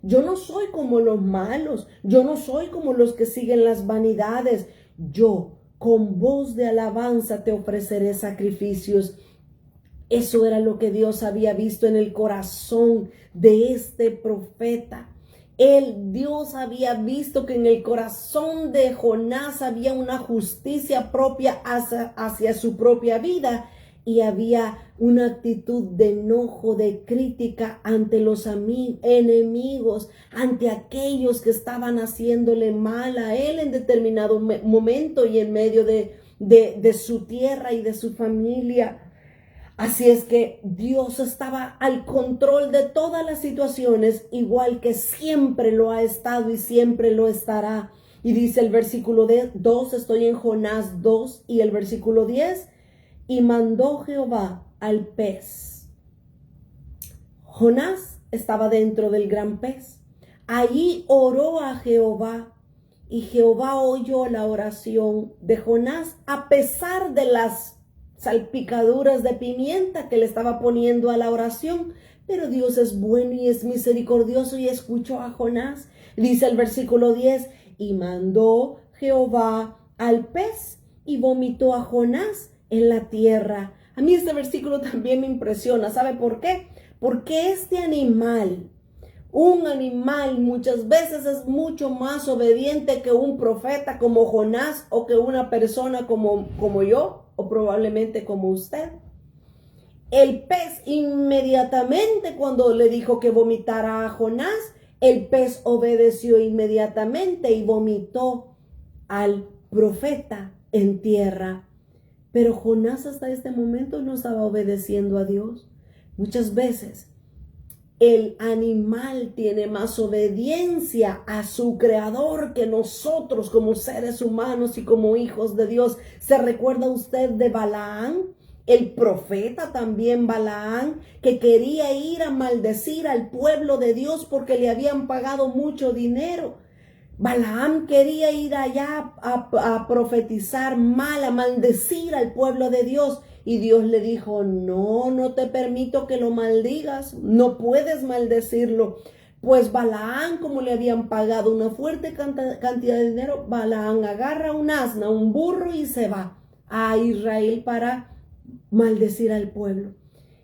no soy como los malos, yo no soy como los que siguen las vanidades. yo con voz de alabanza te ofreceré sacrificios. Eso era lo que Dios había visto en el corazón de este profeta. Dios había visto que en el corazón de Jonás había una justicia propia hacia su propia vida, y había una actitud de enojo, de crítica ante los enemigos, ante aquellos que estaban haciéndole mal a él en determinado momento y en medio de su tierra y de su familia. Así es que Dios estaba al control de todas las situaciones, igual que siempre lo ha estado y siempre lo estará. Y dice el versículo 2, estoy en Jonás 2, y el versículo 10, y mandó Jehová al pez. Jonás estaba dentro del gran pez. Allí oró a Jehová, y Jehová oyó la oración de Jonás a pesar de las salpicaduras de pimienta que le estaba poniendo a la oración. Pero Dios es bueno y es misericordioso y escuchó a Jonás. Dice el versículo 10, y mandó Jehová al pez y vomitó a Jonás en la tierra. A mí este versículo también me impresiona. ¿Sabe por qué? Porque este animal, un animal muchas veces es mucho más obediente que un profeta como Jonás, o que una persona como yo, o probablemente como usted. El pez inmediatamente, cuando le dijo que vomitara a Jonás, el pez obedeció inmediatamente y vomitó al profeta en tierra. Pero Jonás hasta este momento no estaba obedeciendo a Dios. Muchas veces el animal tiene más obediencia a su creador que nosotros como seres humanos y como hijos de Dios. ¿Se recuerda usted de Balaam? El profeta también Balaam, que quería ir a maldecir al pueblo de Dios porque le habían pagado mucho dinero. Balaam quería ir allá a profetizar mal, a maldecir al pueblo de Dios. Y Dios le dijo, no te permito que lo maldigas, no puedes maldecirlo. Pues Balaam, como le habían pagado una fuerte cantidad de dinero, Balaam agarra un asna, un burro, y se va a Israel para maldecir al pueblo.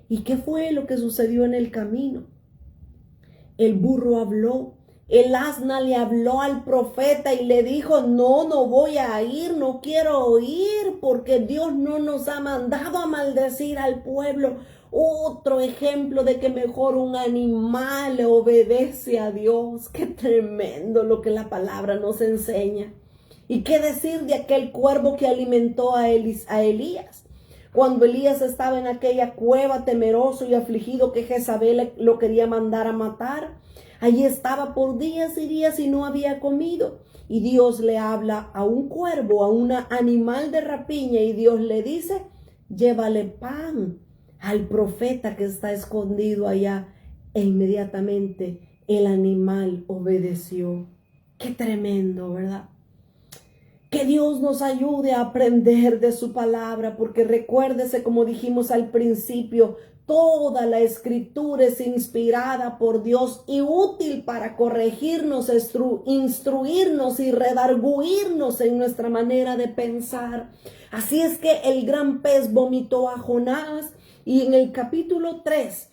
¿Y qué fue lo que sucedió en el camino? El burro habló. El asna le habló al profeta y le dijo, no voy a ir, no quiero oír, porque Dios no nos ha mandado a maldecir al pueblo. Otro ejemplo de que mejor un animal le obedece a Dios. Qué tremendo lo que la palabra nos enseña. ¿Y qué decir de aquel cuervo que alimentó a Elías? Cuando Elías estaba en aquella cueva temeroso y afligido que Jezabel lo quería mandar a matar, allí estaba por días y días y no había comido. Y Dios le habla a un cuervo, a un animal de rapiña, y Dios le dice, llévale pan al profeta que está escondido allá. E inmediatamente el animal obedeció. Qué tremendo, ¿verdad? Que Dios nos ayude a aprender de su palabra, porque recuérdese, como dijimos al principio, toda la escritura es inspirada por Dios y útil para corregirnos, instruirnos y redarguirnos en nuestra manera de pensar. Así es que el gran pez vomitó a Jonás, y en el capítulo 3,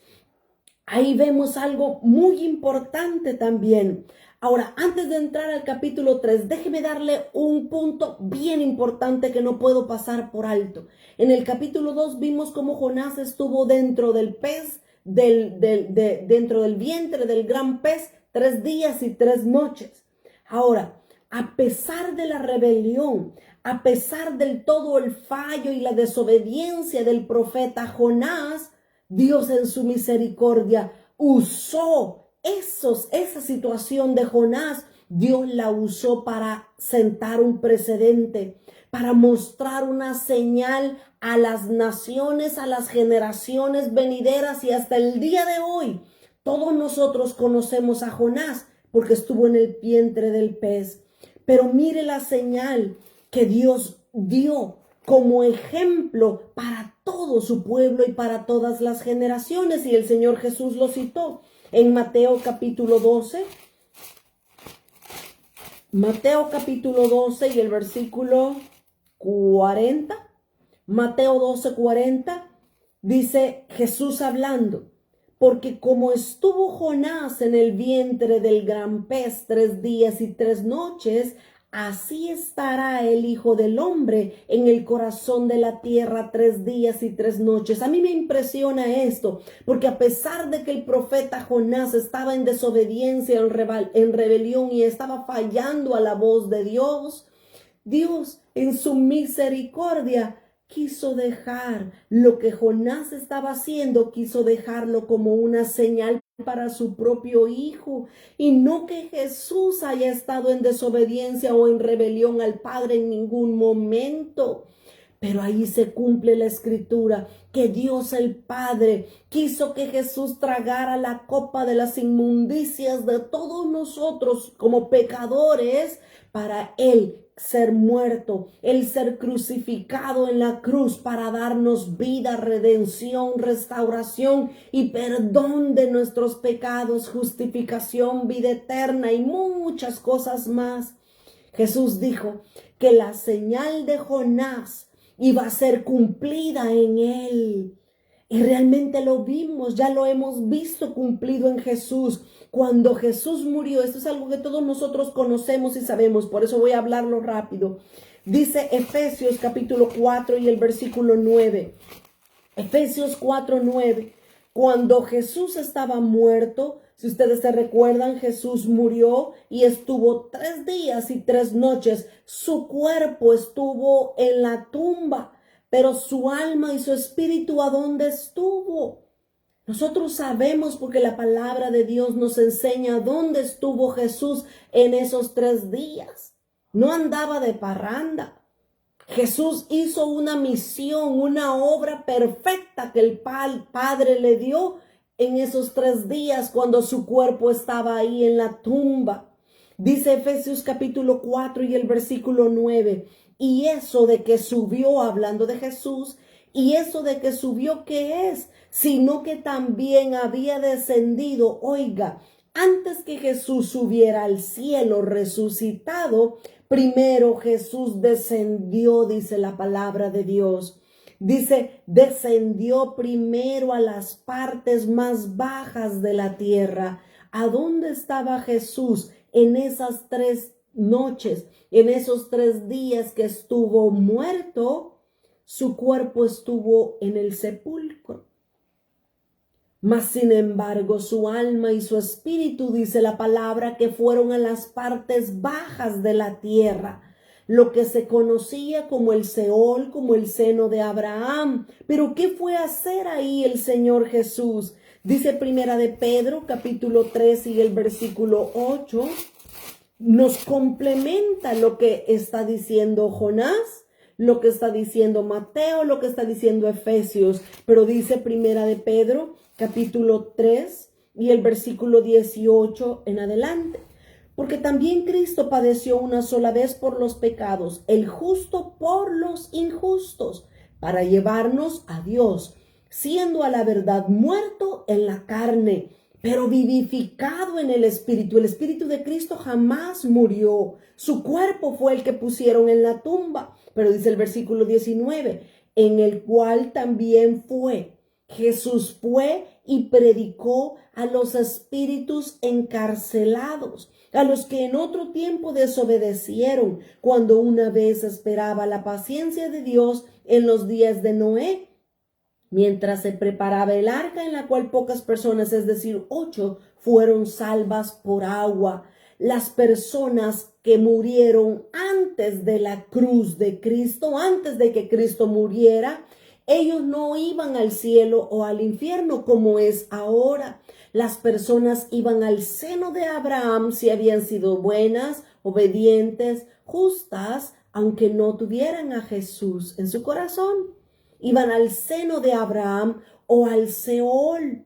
ahí vemos algo muy importante también. Ahora, antes de entrar al capítulo 3, déjeme darle un punto bien importante que no puedo pasar por alto. En el capítulo 2 vimos cómo Jonás estuvo dentro del pez, dentro del vientre del gran pez, 3 días y 3 noches. Ahora, a pesar de la rebelión, a pesar del todo el fallo y la desobediencia del profeta Jonás, Dios en su misericordia usó esa situación de Jonás. Dios la usó para sentar un precedente, para mostrar una señal a las naciones, a las generaciones venideras, y hasta el día de hoy todos nosotros conocemos a Jonás porque estuvo en el vientre del pez. Pero mire la señal que Dios dio como ejemplo para todo su pueblo y para todas las generaciones, y el Señor Jesús lo citó en Mateo capítulo 12. Mateo capítulo 12 y el versículo 40. Mateo 12, 40. Dice Jesús hablando. Porque como estuvo Jonás en el vientre del gran pez 3 días y 3 noches, así estará el Hijo del Hombre en el corazón de la tierra 3 días y 3 noches. A mí me impresiona esto, porque a pesar de que el profeta Jonás estaba en desobediencia, en rebelión y estaba fallando a la voz de Dios, Dios en su misericordia quiso dejar lo que Jonás estaba haciendo, quiso dejarlo como una señal para su propio hijo, y no que Jesús haya estado en desobediencia o en rebelión al Padre en ningún momento. Pero ahí se cumple la escritura, que Dios el Padre quiso que Jesús tragara la copa de las inmundicias de todos nosotros como pecadores, para Él ser muerto, el ser crucificado en la cruz para darnos vida, redención, restauración y perdón de nuestros pecados, justificación, vida eterna y muchas cosas más. Jesús dijo que la señal de Jonás iba a ser cumplida en él. Y realmente lo vimos, ya lo hemos visto cumplido en Jesús. Cuando Jesús murió, esto es algo que todos nosotros conocemos y sabemos, por eso voy a hablarlo rápido. Dice Efesios capítulo 4 y el versículo 9. Efesios 4, 9. Cuando Jesús estaba muerto, si ustedes se recuerdan, Jesús murió y estuvo 3 días y 3 noches. Su cuerpo estuvo en la tumba, pero su alma y su espíritu, ¿a dónde estuvo? Nosotros sabemos, porque la palabra de Dios nos enseña dónde estuvo Jesús en esos 3 días. No andaba de parranda. Jesús hizo una misión, una obra perfecta que el Padre le dio en esos 3 días cuando su cuerpo estaba ahí en la tumba. Dice Efesios capítulo 4 y el versículo 9. Y eso de que subió, hablando de Jesús, y eso de que subió, ¿qué es? Sino que también había descendido, oiga, antes que Jesús subiera al cielo resucitado, primero Jesús descendió, dice la palabra de Dios. Dice, descendió primero a las partes más bajas de la tierra. ¿A dónde estaba Jesús en esas 3 noches, en esos 3 días que estuvo muerto? Su cuerpo estuvo en el sepulcro. Mas sin embargo, su alma y su espíritu, dice la palabra, que fueron a las partes bajas de la tierra, lo que se conocía como el Seol, como el seno de Abraham. Pero ¿qué fue a hacer ahí el Señor Jesús? Dice Primera de Pedro, capítulo 3 y el versículo 8, nos complementa lo que está diciendo Jonás, lo que está diciendo Mateo, lo que está diciendo Efesios, pero dice Primera de Pedro, capítulo 3 y el versículo 18 en adelante. Porque también Cristo padeció una sola vez por los pecados, el justo por los injustos, para llevarnos a Dios, siendo a la verdad muerto en la carne, pero vivificado en el Espíritu. El Espíritu de Cristo jamás murió. Su cuerpo fue el que pusieron en la tumba. Pero dice el versículo 19, en el cual también Jesús fue y predicó a los espíritus encarcelados, a los que en otro tiempo desobedecieron, cuando una vez esperaba la paciencia de Dios en los días de Noé, mientras se preparaba el arca, en la cual pocas personas, es decir, 8, fueron salvas por agua. Las personas que murieron antes de la cruz de Cristo, antes de que Cristo muriera, ellos no iban al cielo o al infierno como es ahora. Las personas iban al seno de Abraham si habían sido buenas, obedientes, justas, aunque no tuvieran a Jesús en su corazón. Iban al seno de Abraham o al Seol.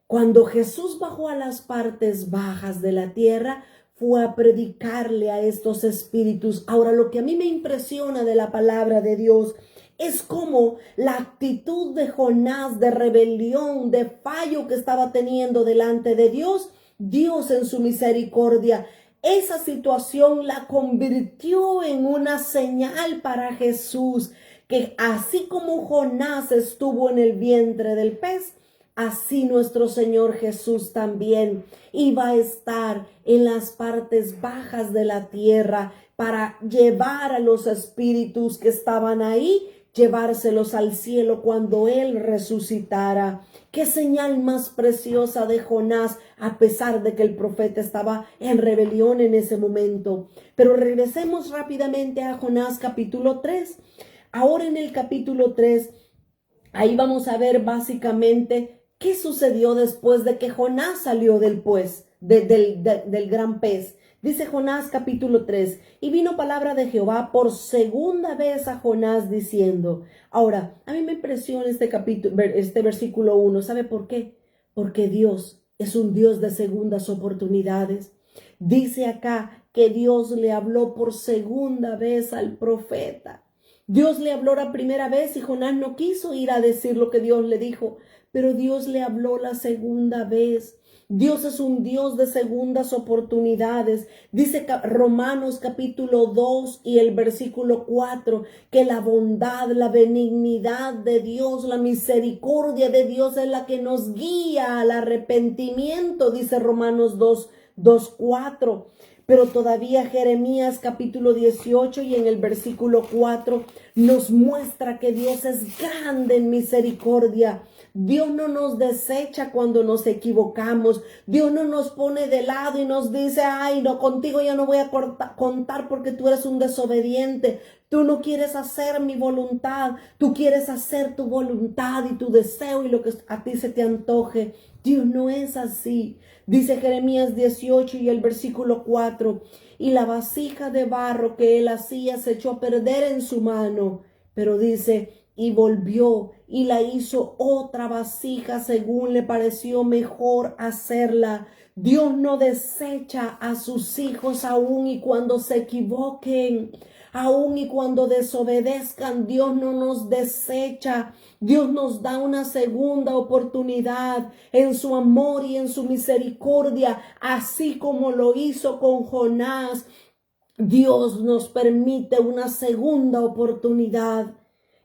Cuando Jesús bajó a las partes bajas de la tierra, fue a predicarle a estos espíritus. Ahora, lo que a mí me impresiona de la palabra de Dios es como la actitud de Jonás, de rebelión, de fallo que estaba teniendo delante de Dios. Dios en su misericordia esa situación la convirtió en una señal para Jesús, que así como Jonás estuvo en el vientre del pez, así nuestro Señor Jesús también iba a estar en las partes bajas de la tierra para llevar a los espíritus que estaban ahí, llevárselos al cielo cuando Él resucitara. Qué señal más preciosa de Jonás, a pesar de que el profeta estaba en rebelión en ese momento. Pero regresemos rápidamente a Jonás capítulo 3. Ahora en el capítulo 3, ahí vamos a ver básicamente qué sucedió después de que Jonás salió del gran pez. Dice Jonás capítulo 3, y vino palabra de Jehová por segunda vez a Jonás diciendo. Ahora, a mí me impresiona este versículo 1. ¿Sabe por qué? Porque Dios es un Dios de segundas oportunidades. Dice acá que Dios le habló por segunda vez al profeta. Dios le habló la primera vez y Jonás no quiso ir a decir lo que Dios le dijo, pero Dios le habló la segunda vez. Dios es un Dios de segundas oportunidades. Dice Romanos capítulo 2 y el versículo 4, que la bondad, la benignidad de Dios, la misericordia de Dios es la que nos guía al arrepentimiento, dice Romanos 2:4. Pero todavía Jeremías capítulo 18 y en el versículo 4 nos muestra que Dios es grande en misericordia. Dios no nos desecha cuando nos equivocamos. Dios no nos pone de lado y nos dice, ay, no, contigo ya no voy a contar porque tú eres un desobediente. Tú no quieres hacer mi voluntad. Tú quieres hacer tu voluntad y tu deseo y lo que a ti se te antoje. Dios no es así. Dice Jeremías 18 y el versículo 4, y la vasija de barro que él hacía se echó a perder en su mano. Pero dice, y volvió y la hizo otra vasija según le pareció mejor hacerla. Dios no desecha a sus hijos aun y cuando se equivoquen. Aun y cuando desobedezcan, Dios no nos desecha. Dios nos da una segunda oportunidad en su amor y en su misericordia, así como lo hizo con Jonás. Dios nos permite una segunda oportunidad.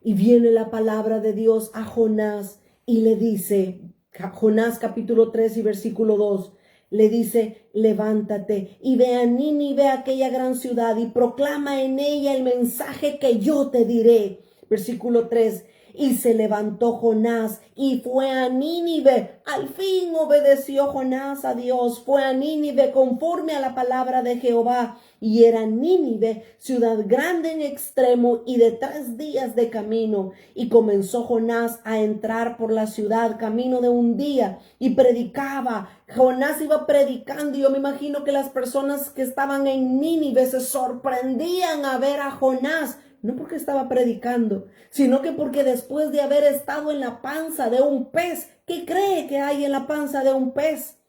Y viene la palabra de Dios a Jonás y le dice, Jonás capítulo 3 y versículo 2, le dice, levántate y ve a Nínive, aquella gran ciudad, y proclama en ella el mensaje que yo te diré. Versículo 3, y se levantó Jonás y fue a Nínive. Al fin obedeció Jonás a Dios. Fue a Nínive conforme a la palabra de Jehová. Y era Nínive ciudad grande en extremo y de 3 días de camino. Y comenzó Jonás a entrar por la ciudad camino de un día y predicaba. Jonás iba predicando y yo me imagino que las personas que estaban en Nínive se sorprendían a ver a Jonás. No porque estaba predicando, sino que porque después de haber estado en la panza de un pez, ¿qué cree que hay en la panza de un pez?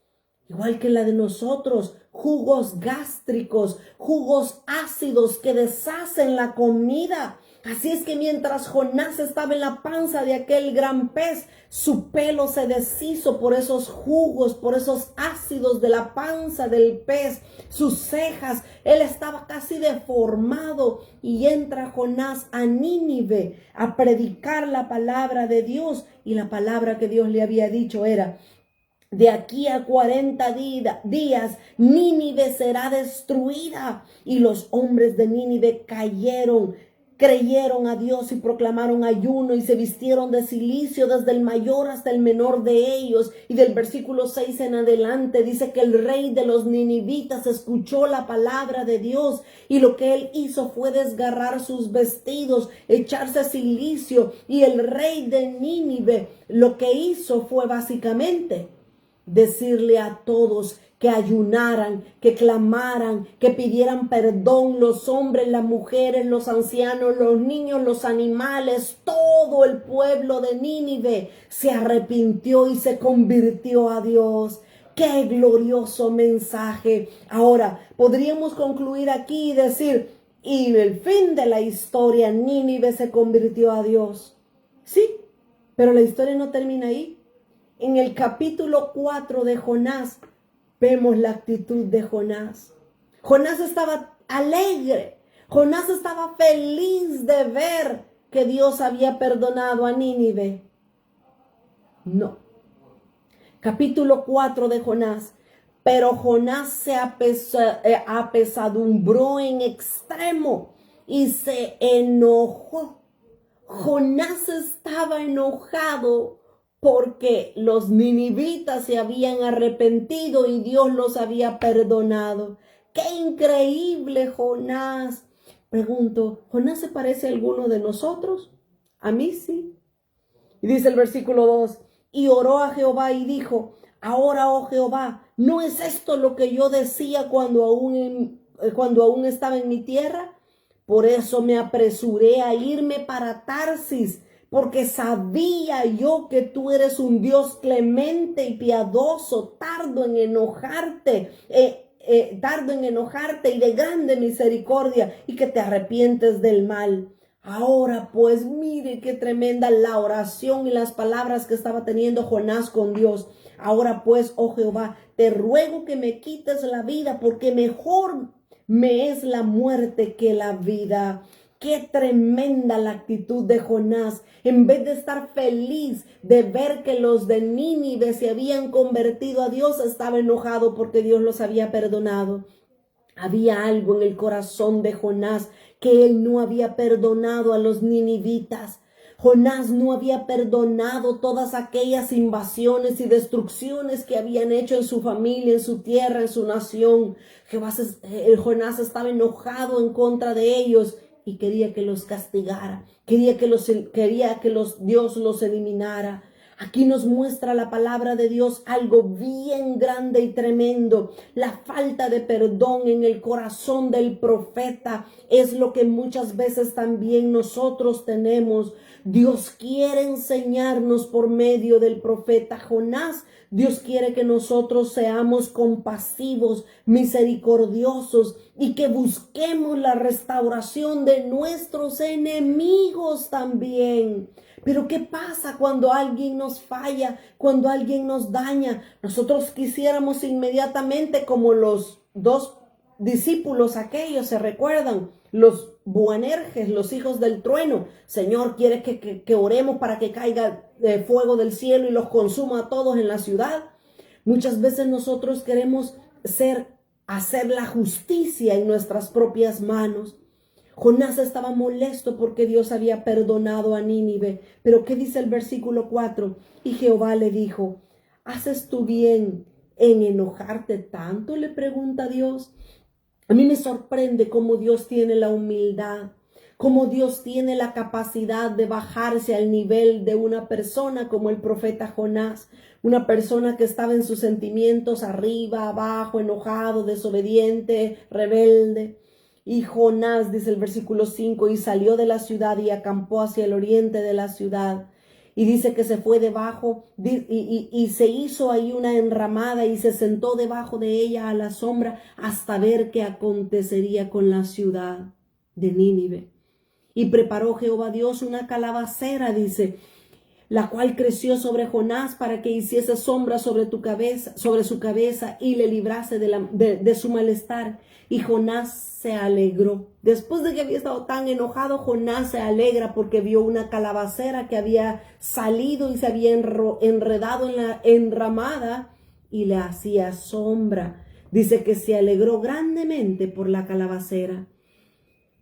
Igual que la de nosotros, jugos gástricos, jugos ácidos que deshacen la comida. Así es que mientras Jonás estaba en la panza de aquel gran pez, su pelo se deshizo por esos jugos, por esos ácidos de la panza del pez, sus cejas, él estaba casi deformado y entra Jonás a Nínive a predicar la palabra de Dios y la palabra que Dios le había dicho era: de aquí a 40 días, Nínive será destruida. Y los hombres de Nínive creyeron a Dios y proclamaron ayuno y se vistieron de cilicio desde el mayor hasta el menor de ellos. Y del versículo 6 en adelante dice que el rey de los ninivitas escuchó la palabra de Dios y lo que él hizo fue desgarrar sus vestidos, echarse cilicio. Y el rey de Nínive lo que hizo fue básicamente decirle a todos que ayunaran, que clamaran, que pidieran perdón, los hombres, las mujeres, los ancianos, los niños, los animales, todo el pueblo de Nínive se arrepintió y se convirtió a Dios. ¡Qué glorioso mensaje! Ahora, podríamos concluir aquí y decir, y el fin de la historia, Nínive se convirtió a Dios. Sí, pero la historia no termina ahí. En el capítulo 4 de Jonás, vemos la actitud de Jonás. Jonás estaba alegre. Jonás estaba feliz de ver que Dios había perdonado a Nínive. No. Capítulo 4 de Jonás. Pero Jonás se apesadumbró en extremo y se enojó. Jonás estaba enojado porque los ninivitas se habían arrepentido y Dios los había perdonado. ¡Qué increíble, Jonás! Pregunto, ¿Jonás se parece a alguno de nosotros? A mí sí. Y dice el versículo 2, y oró a Jehová y dijo, ahora, oh Jehová, ¿no es esto lo que yo decía cuando aún estaba en mi tierra? Por eso me apresuré a irme para Tarsis, porque sabía yo que tú eres un Dios clemente y piadoso, tardo en enojarte y de grande misericordia, y que te arrepientes del mal. Ahora pues, mire qué tremenda la oración y las palabras que estaba teniendo Jonás con Dios. Ahora pues, oh Jehová, te ruego que me quites la vida, porque mejor me es la muerte que la vida. Qué tremenda la actitud de Jonás. En vez de estar feliz de ver que los de Nínive se habían convertido a Dios, estaba enojado porque Dios los había perdonado. Había algo en el corazón de Jonás, que él no había perdonado a los ninivitas. Jonás no había perdonado todas aquellas invasiones y destrucciones que habían hecho en su familia, en su tierra, en su nación. Jonás estaba enojado en contra de ellos y quería que los castigara. Quería que Dios los eliminara. Aquí nos muestra la palabra de Dios algo bien grande y tremendo. La falta de perdón en el corazón del profeta es lo que muchas veces también nosotros tenemos. Dios quiere enseñarnos por medio del profeta Jonás. Dios quiere que nosotros seamos compasivos, misericordiosos y que busquemos la restauración de nuestros enemigos también. Pero ¿qué pasa cuando alguien nos falla, cuando alguien nos daña? Nosotros quisiéramos inmediatamente, como los dos discípulos aquellos, ¿se recuerdan? Los Boanerges, los hijos del trueno. Señor, ¿quiere que oremos para que caiga fuego del cielo y los consuma a todos en la ciudad? Muchas veces nosotros queremos hacer la justicia en nuestras propias manos. Jonás estaba molesto porque Dios había perdonado a Nínive. Pero ¿qué dice el versículo 4? Y Jehová le dijo, ¿haces tú bien en enojarte tanto? Le pregunta Dios. A mí me sorprende cómo Dios tiene la humildad, cómo Dios tiene la capacidad de bajarse al nivel de una persona como el profeta Jonás, una persona que estaba en sus sentimientos arriba, abajo, enojado, desobediente, rebelde. Y Jonás, dice el versículo 5, y salió de la ciudad y acampó hacia el oriente de la ciudad. Y dice que se fue debajo y se hizo ahí una enramada y se sentó debajo de ella a la sombra hasta ver qué acontecería con la ciudad de Nínive. Y preparó Jehová Dios una calabacera, dice, la cual creció sobre Jonás para que hiciese sombra sobre su cabeza y le librase de su malestar. Y Jonás se alegró. Después de que había estado tan enojado, Jonás se alegra porque vio una calabacera que había salido y se había enredado en la enramada y le hacía sombra. Dice que se alegró grandemente por la calabacera.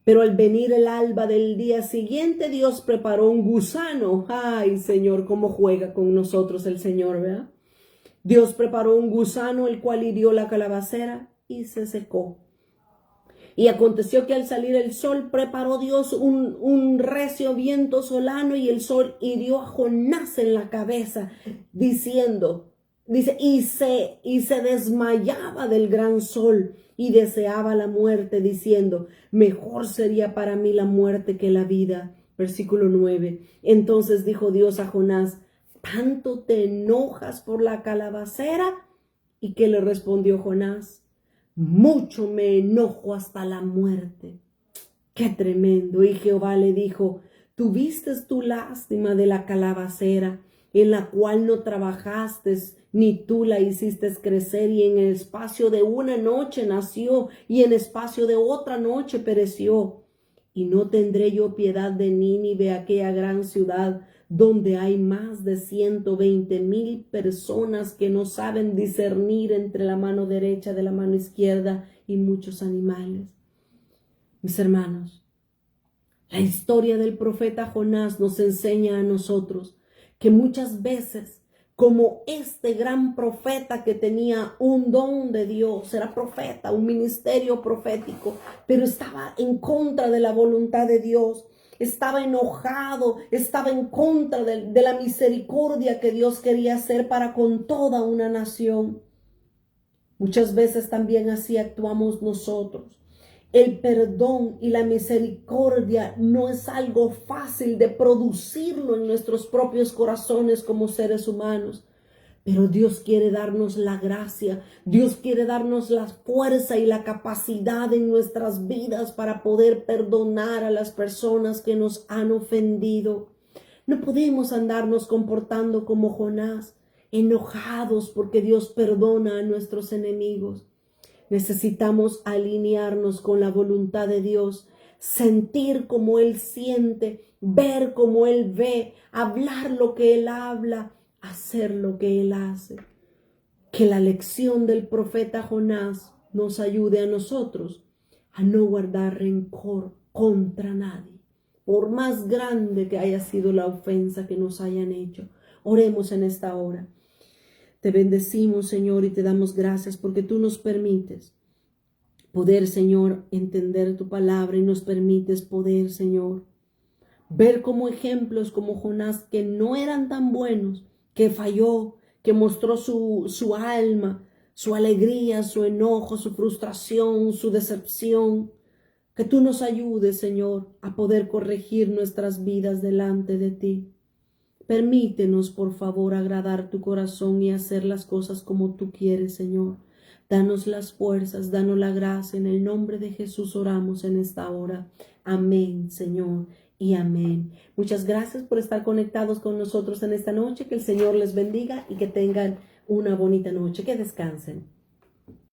Pero al venir el alba del día siguiente, Dios preparó un gusano. Ay, Señor, cómo juega con nosotros el Señor, ¿verdad? Dios preparó un gusano, el cual hirió la calabacera y se secó. Y aconteció que al salir el sol, preparó Dios un recio viento solano, y el sol hirió a Jonás en la cabeza, y se desmayaba del gran sol, y deseaba la muerte, diciendo, mejor sería para mí la muerte que la vida. Versículo 9. Entonces dijo Dios a Jonás, ¿tanto te enojas por la calabacera? ¿Y qué le respondió Jonás? Mucho me enojo hasta la muerte. ¡Qué tremendo! Y Jehová le dijo, ¿tuviste tú lástima de la calabacera en la cual no trabajaste, ni tú la hiciste crecer, y en el espacio de una noche nació, y en espacio de otra noche pereció. Y no tendré yo piedad de Nínive, aquella gran ciudad, donde hay más de 120,000 personas que no saben discernir entre la mano derecha de la mano izquierda, y muchos animales. Mis hermanos, la historia del profeta Jonás nos enseña a nosotros que muchas veces, como este gran profeta que tenía un don de Dios, era profeta, un ministerio profético, pero estaba en contra de la voluntad de Dios, estaba enojado, estaba en contra de la misericordia que Dios quería hacer para con toda una nación. Muchas veces también así actuamos nosotros. El perdón y la misericordia no es algo fácil de producirlo en nuestros propios corazones como seres humanos. Pero Dios quiere darnos la gracia, Dios quiere darnos la fuerza y la capacidad en nuestras vidas para poder perdonar a las personas que nos han ofendido. No podemos andarnos comportando como Jonás, enojados porque Dios perdona a nuestros enemigos. Necesitamos alinearnos con la voluntad de Dios, sentir como Él siente, ver como Él ve, hablar lo que Él habla, hacer lo que Él hace. Que la lección del profeta Jonás nos ayude a nosotros a no guardar rencor contra nadie, por más grande que haya sido la ofensa que nos hayan hecho. Oremos en esta hora. Te bendecimos, Señor, y te damos gracias porque tú nos permites poder, Señor, entender tu palabra, y nos permites poder, Señor, ver como ejemplos como Jonás, que no eran tan buenos, que falló, que mostró su alma, su alegría, su enojo, su frustración, su decepción. Que tú nos ayudes, Señor, a poder corregir nuestras vidas delante de ti. Permítenos, por favor, agradar tu corazón y hacer las cosas como tú quieres, Señor. Danos las fuerzas, danos la gracia. En el nombre de Jesús oramos en esta hora. Amén, Señor, y amén. Muchas gracias por estar conectados con nosotros en esta noche. Que el Señor les bendiga y que tengan una bonita noche. Que descansen.